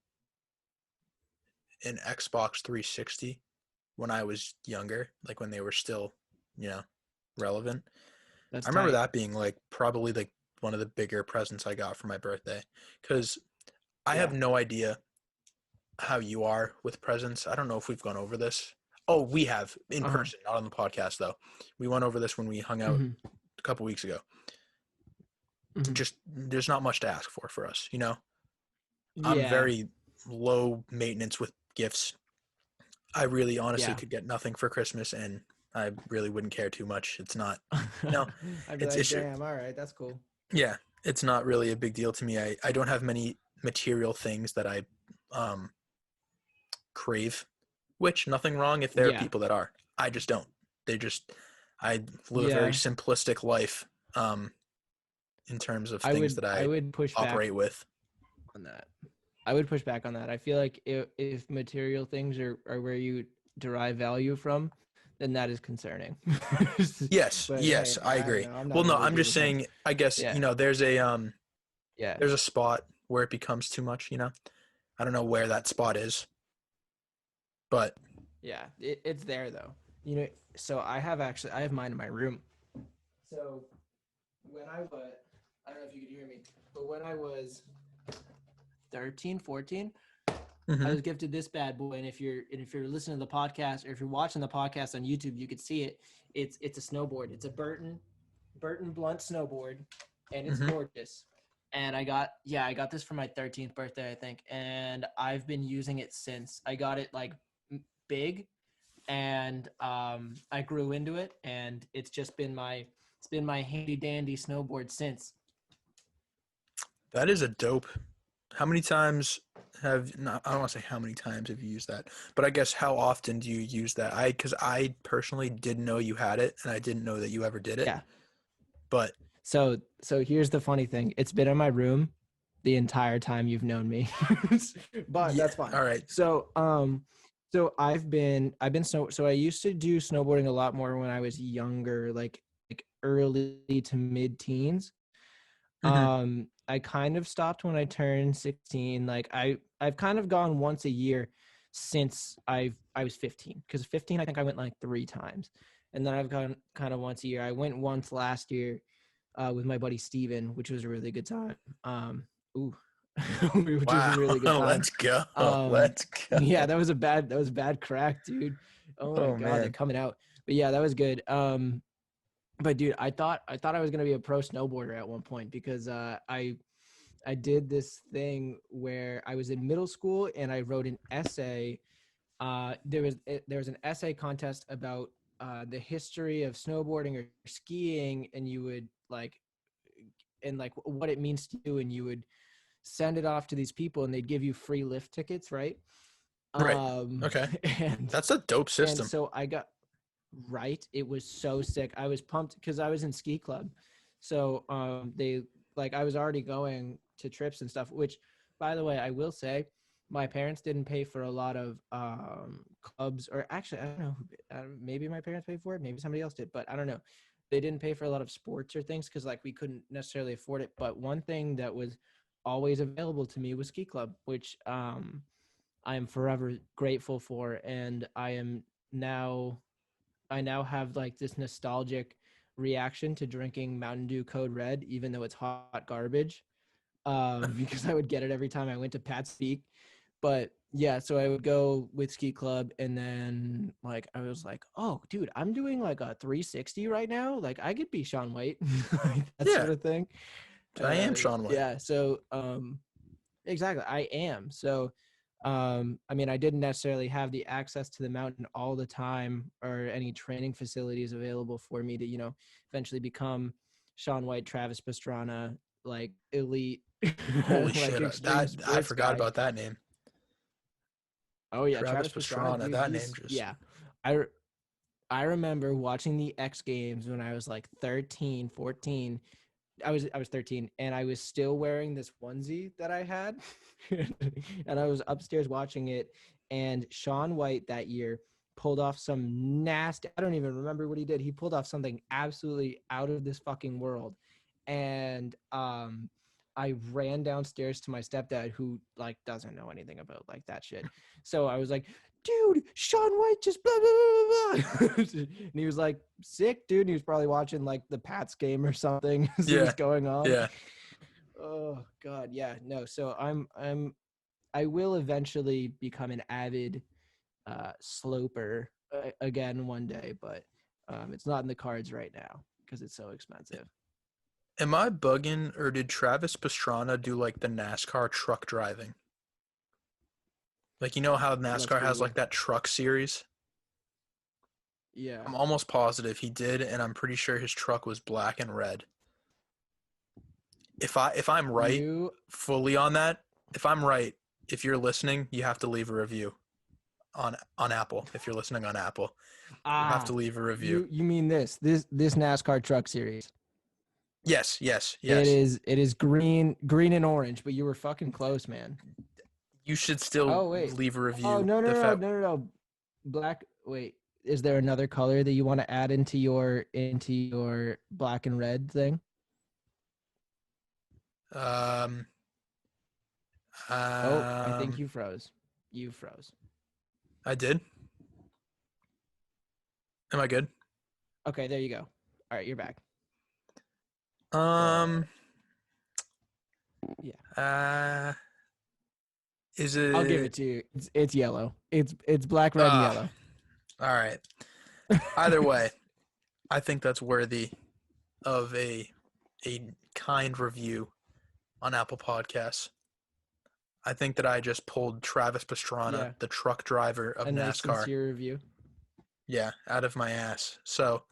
Speaker 2: an Xbox 360 when I was younger, like when they were still, you know, relevant.
Speaker 1: That's
Speaker 2: I remember
Speaker 1: tight.
Speaker 2: that being like probably like one of the bigger presents I got for my birthday because I have
Speaker 1: Yeah.
Speaker 2: no idea how you are with presents. I don't know if we've gone over this. Oh, we have in
Speaker 1: Uh-huh.
Speaker 2: person, not on the podcast though. We went over this when we hung out
Speaker 1: Hmm.
Speaker 2: a couple weeks ago.
Speaker 1: Hmm.
Speaker 2: Just there's not much to ask for us, you know. I'm
Speaker 1: Yeah.
Speaker 2: very low maintenance with gifts. I really honestly
Speaker 1: Yeah.
Speaker 2: could get nothing for Christmas and I really wouldn't care too much. It's not, you know,
Speaker 1: I'd be
Speaker 2: it's
Speaker 1: like,
Speaker 2: it's
Speaker 1: damn, all right, that's cool.
Speaker 2: yeah, it's not really a big deal to me. I don't have many material things that I um crave, which nothing wrong if there are
Speaker 1: Yeah.
Speaker 2: people that are. I just don't. They just I live a very
Speaker 1: Yeah.
Speaker 2: simplistic life in terms of
Speaker 1: I
Speaker 2: things
Speaker 1: would
Speaker 2: that
Speaker 1: I
Speaker 2: I
Speaker 1: would push back
Speaker 2: operate with.
Speaker 1: on that. I would push back on that. I feel like if material things are where you derive value from, then that is concerning.
Speaker 2: Yes,
Speaker 1: But hey,
Speaker 2: yes, I
Speaker 1: I don't
Speaker 2: agree.
Speaker 1: know. I'm
Speaker 2: Well,
Speaker 1: not
Speaker 2: no,
Speaker 1: really
Speaker 2: I'm
Speaker 1: big
Speaker 2: just
Speaker 1: with that.
Speaker 2: saying I guess,
Speaker 1: Yeah.
Speaker 2: you know,
Speaker 1: Yeah.
Speaker 2: there's a spot where it becomes too much, you know. I don't know where that spot is, but
Speaker 1: Yeah. It's there though. You know, so I have mine in my room. So when I was, I don't know if you could hear me, but when I was 13, 14, I
Speaker 2: mhm.
Speaker 1: was gifted this bad boy, and if you're listening to the podcast or if you're watching the podcast on YouTube, you could see it. It's a snowboard. It's a Burton Blunt snowboard, and it's
Speaker 2: Mhm.
Speaker 1: gorgeous. And I got this for my 13th birthday, I think, and I've been using it since. I got it like big, and I grew into it, and it's been my handy dandy snowboard since.
Speaker 2: That is a dope. How many times I don't want to say how many times have you used that, but I guess how often do you use that? Because I personally didn't know you had it, and I didn't know that you ever did it.
Speaker 1: Yeah.
Speaker 2: But
Speaker 1: So here's the funny thing. It's been in my room the entire time you've known me. But
Speaker 2: yeah,
Speaker 1: that's fine.
Speaker 2: all right.
Speaker 1: So so I used to do snowboarding a lot more when I was younger, like early to mid teens.
Speaker 2: Hmm.
Speaker 1: I kind of stopped when I turned 16. Like I've kind of gone once a year since I was 15. Because 15 I think I went like 3 times. And then I've gone kind of once a year. I went once last year with my buddy Steven, which was a really good time. Ooh, which was a
Speaker 2: Wow,
Speaker 1: really good time.
Speaker 2: let's go,
Speaker 1: Um,
Speaker 2: let's
Speaker 1: yeah,
Speaker 2: go.
Speaker 1: that was a bad crack, dude. Oh my
Speaker 2: Oh
Speaker 1: god, they're
Speaker 2: man,
Speaker 1: coming out. But yeah, that was good. But dude, I thought I was gonna be a pro snowboarder at one point because I did this thing where I was in middle school and I wrote an essay. There was an essay contest about the history of snowboarding or skiing, and you would like what it means to you, and you would send it off to these people, and they'd give you free lift tickets, right?
Speaker 2: right?
Speaker 1: Um,
Speaker 2: Okay,
Speaker 1: and
Speaker 2: that's a dope
Speaker 1: and
Speaker 2: system.
Speaker 1: so I got right. It was so sick. I was pumped because I was in ski club, so they like I was already going to trips and stuff. Which, by the way, I will say, my parents didn't pay for a lot of clubs, or actually, I don't know. Maybe my parents paid for it. Maybe somebody else did, but I don't know. They didn't pay for a lot of sports or things because like we couldn't necessarily afford it. But one thing that was always available to me was ski club, which I am forever grateful for, and now I now have like this nostalgic reaction to drinking Mountain Dew Code Red, even though it's hot garbage. Because I would get it every time I went to Pat's Peak. But yeah, so I would go with ski club, and then like I was like, oh, dude, I'm doing like a 360 right now. Like I could be Sean White, like that
Speaker 2: Yeah,
Speaker 1: sort of thing.
Speaker 2: I am Sean White.
Speaker 1: Yeah, so exactly, I am. So I mean, I didn't necessarily have the access to the mountain all the time or any training facilities available for me to, eventually become Sean White, Travis Pastrana, like elite,
Speaker 2: Holy
Speaker 1: like
Speaker 2: shit,
Speaker 1: extreme
Speaker 2: that I
Speaker 1: sports
Speaker 2: forgot
Speaker 1: guy.
Speaker 2: about that name.
Speaker 1: Oh yeah,
Speaker 2: Travis
Speaker 1: Travis Pastrana,
Speaker 2: Pastrana,
Speaker 1: dude.
Speaker 2: that name just
Speaker 1: Yeah. I I remember watching the X Games when I was like 13, 14. I was 13 and I was still wearing this onesie that I had. And I was upstairs watching it, and Shaun White that year pulled off some nasty, I don't even remember what he did. He pulled off something absolutely out of this fucking world. And I ran downstairs to my stepdad, who like doesn't know anything about like that shit. So I was like, dude, Shaun White just blah blah blah blah. And he was like, sick, dude. And he was probably watching like the Pats game or something as it was
Speaker 2: yeah,
Speaker 1: going on.
Speaker 2: yeah.
Speaker 1: Oh God, yeah, no. So I will eventually become an avid sloper again one day, but it's not in the cards right now because it's so expensive.
Speaker 2: Am I bugging, or did Travis Pastrana do like the NASCAR truck driving? Like, you know how
Speaker 1: Let's
Speaker 2: NASCAR has
Speaker 1: Google.
Speaker 2: like that truck series?
Speaker 1: Yeah.
Speaker 2: I'm almost positive he did, and I'm pretty sure his truck was black and red. If I'm right
Speaker 1: You
Speaker 2: fully on that, if I'm right, if you're listening, you have to leave a review on Apple. If you're listening on Apple, you have to leave a review.
Speaker 1: you mean this NASCAR truck series?
Speaker 2: Yes, yes,
Speaker 1: It
Speaker 2: yes.
Speaker 1: is green and orange, but you were fucking close, man.
Speaker 2: You should still
Speaker 1: Oh wait.
Speaker 2: leave a review.
Speaker 1: Oh no. Black. Wait. Is there another color that you want to add into your black and red thing?
Speaker 2: Um,
Speaker 1: Oh, I think you froze. You froze.
Speaker 2: I did. Am I good?
Speaker 1: Okay, there you go. All right, you're back.
Speaker 2: Yeah. Is it?
Speaker 1: I'll give it to you. It's yellow. It's black, red, and yellow.
Speaker 2: All right. Either way, I think that's worthy of a kind review on Apple Podcasts. I think that I just pulled Travis Pastrana,
Speaker 1: Yeah.
Speaker 2: the truck driver of
Speaker 1: A nice
Speaker 2: NASCAR,
Speaker 1: sincere review.
Speaker 2: yeah, out of my ass. So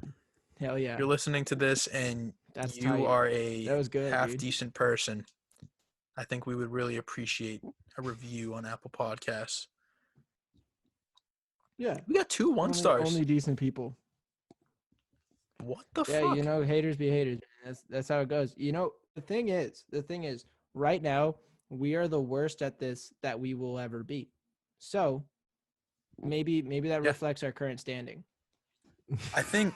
Speaker 1: Hell yeah.
Speaker 2: you're listening to this and
Speaker 1: That's
Speaker 2: you
Speaker 1: tight.
Speaker 2: are
Speaker 1: That was good,
Speaker 2: half
Speaker 1: dude.
Speaker 2: decent person. I think we would really appreciate a review on Apple Podcasts.
Speaker 1: Yeah.
Speaker 2: We got 2 1-stars.
Speaker 1: Only decent people.
Speaker 2: What the
Speaker 1: Yeah,
Speaker 2: fuck?
Speaker 1: you know, haters be haters. That's how it goes. You know, the thing is, right now we are the worst at this that we will ever be. So maybe that
Speaker 2: Yeah.
Speaker 1: reflects our current standing.
Speaker 2: I think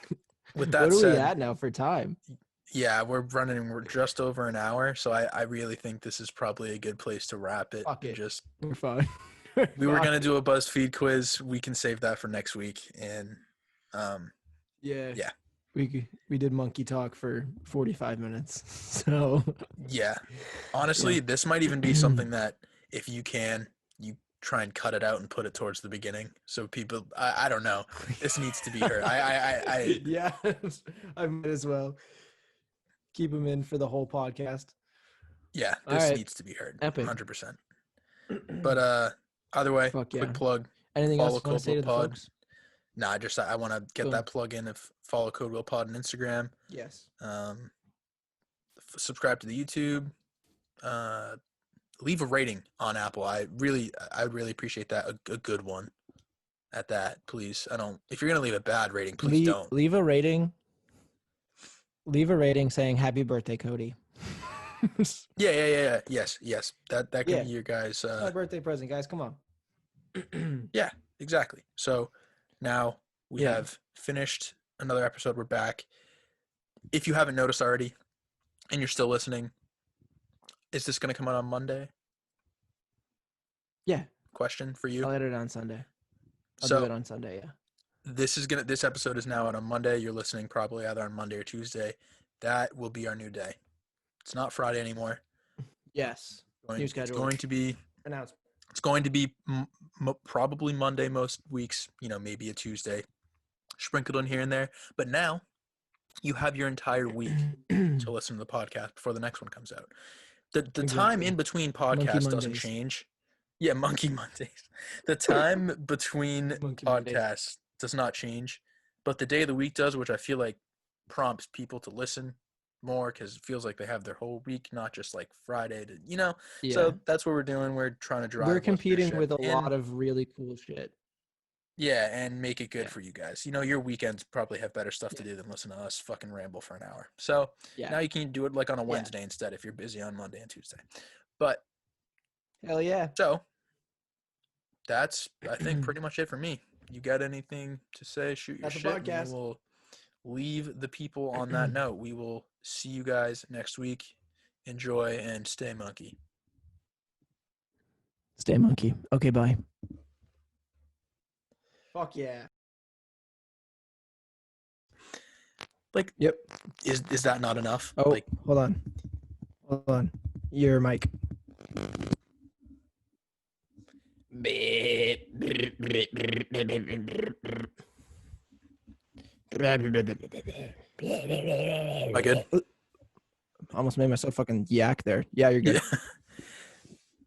Speaker 2: with that
Speaker 1: what are
Speaker 2: said,
Speaker 1: we at now for time?
Speaker 2: yeah, we're just over an hour, so I really think this is probably a good place to wrap it.
Speaker 1: Fuck it.
Speaker 2: Just
Speaker 1: We're fine.
Speaker 2: we were gonna do a BuzzFeed quiz. We can save that for next week. And
Speaker 1: Yeah.
Speaker 2: Yeah.
Speaker 1: We did monkey talk for 45 minutes. So
Speaker 2: yeah, honestly, this might even be something that if you can, you try and cut it out and put it towards the beginning, so people. I don't know. This needs to be heard. I
Speaker 1: yeah, I might as well keep them in for the whole podcast.
Speaker 2: Yeah,
Speaker 1: All
Speaker 2: this
Speaker 1: right.
Speaker 2: needs to be heard.
Speaker 1: Epic.
Speaker 2: 100%. But either way,
Speaker 1: Fuck
Speaker 2: quick
Speaker 1: yeah.
Speaker 2: plug.
Speaker 1: Anything
Speaker 2: Follow
Speaker 1: else you want to say to the
Speaker 2: Codewell Pod.
Speaker 1: folks?
Speaker 2: Nah, just I want to get
Speaker 1: Boom.
Speaker 2: that plug in. If follow Codewell Pod on Instagram.
Speaker 1: Yes.
Speaker 2: Subscribe to the YouTube. Leave a rating on Apple. I really appreciate that. A good one at that, please. If you're gonna leave a bad rating, please don't.
Speaker 1: Leave a rating. Leave a rating saying happy birthday, Cody.
Speaker 2: Yeah. Yes. That can
Speaker 1: Yeah.
Speaker 2: be your guys.
Speaker 1: My birthday present, guys. Come on.
Speaker 2: Yeah, exactly. So now we
Speaker 1: Yeah.
Speaker 2: have finished another episode. We're back. If you haven't noticed already and you're still listening, is this going to come out on Monday?
Speaker 1: Yeah.
Speaker 2: Question for you.
Speaker 1: I'll edit it on Sunday. I'll
Speaker 2: So
Speaker 1: do it on Sunday, yeah.
Speaker 2: this episode is now out on Monday. You're listening probably either on Monday or Tuesday. That will be our new day. It's not Friday anymore.
Speaker 1: Yes. New schedule.
Speaker 2: It's going to be
Speaker 1: Announcement.
Speaker 2: It's going to be probably Monday most weeks, maybe a Tuesday, sprinkled in here and there. But now you have your entire week to listen to the podcast before the next one comes out. The time
Speaker 1: Exactly.
Speaker 2: in between
Speaker 1: Monkey
Speaker 2: podcasts doesn't
Speaker 1: Mondays.
Speaker 2: change. Yeah, Monkey Mondays. The time between
Speaker 1: Monkey Mondays.
Speaker 2: podcasts does not change, but the day of the week does, which I feel like prompts people to listen more because it feels like they have their whole week, not just like Friday to,
Speaker 1: Yeah.
Speaker 2: So that's what we're doing. We're trying to drive
Speaker 1: We're
Speaker 2: listenership
Speaker 1: competing with a
Speaker 2: and,
Speaker 1: lot of really cool shit.
Speaker 2: yeah, and make it good
Speaker 1: Yeah.
Speaker 2: for you guys. Your weekends probably have better stuff to
Speaker 1: Yeah.
Speaker 2: do than listen to us fucking ramble for an hour. So
Speaker 1: Yeah.
Speaker 2: now you can do it like on a
Speaker 1: Yeah.
Speaker 2: Wednesday instead if you're busy on Monday and Tuesday. But
Speaker 1: Hell yeah.
Speaker 2: so that's, I think, pretty much it for me. You got anything to say? Shoot your
Speaker 1: That's the
Speaker 2: shit. And
Speaker 1: podcast.
Speaker 2: we will leave the people on that note. We will see you guys next week. Enjoy and stay monkey.
Speaker 1: Stay monkey. Okay, bye. Fuck yeah.
Speaker 2: Like,
Speaker 1: Yep.
Speaker 2: Is that not enough?
Speaker 1: Oh,
Speaker 2: Like,
Speaker 1: hold on. Hold on. Your mic.
Speaker 2: am I good?
Speaker 1: Almost made myself fucking yak there. Yeah, you're good.
Speaker 2: Yeah.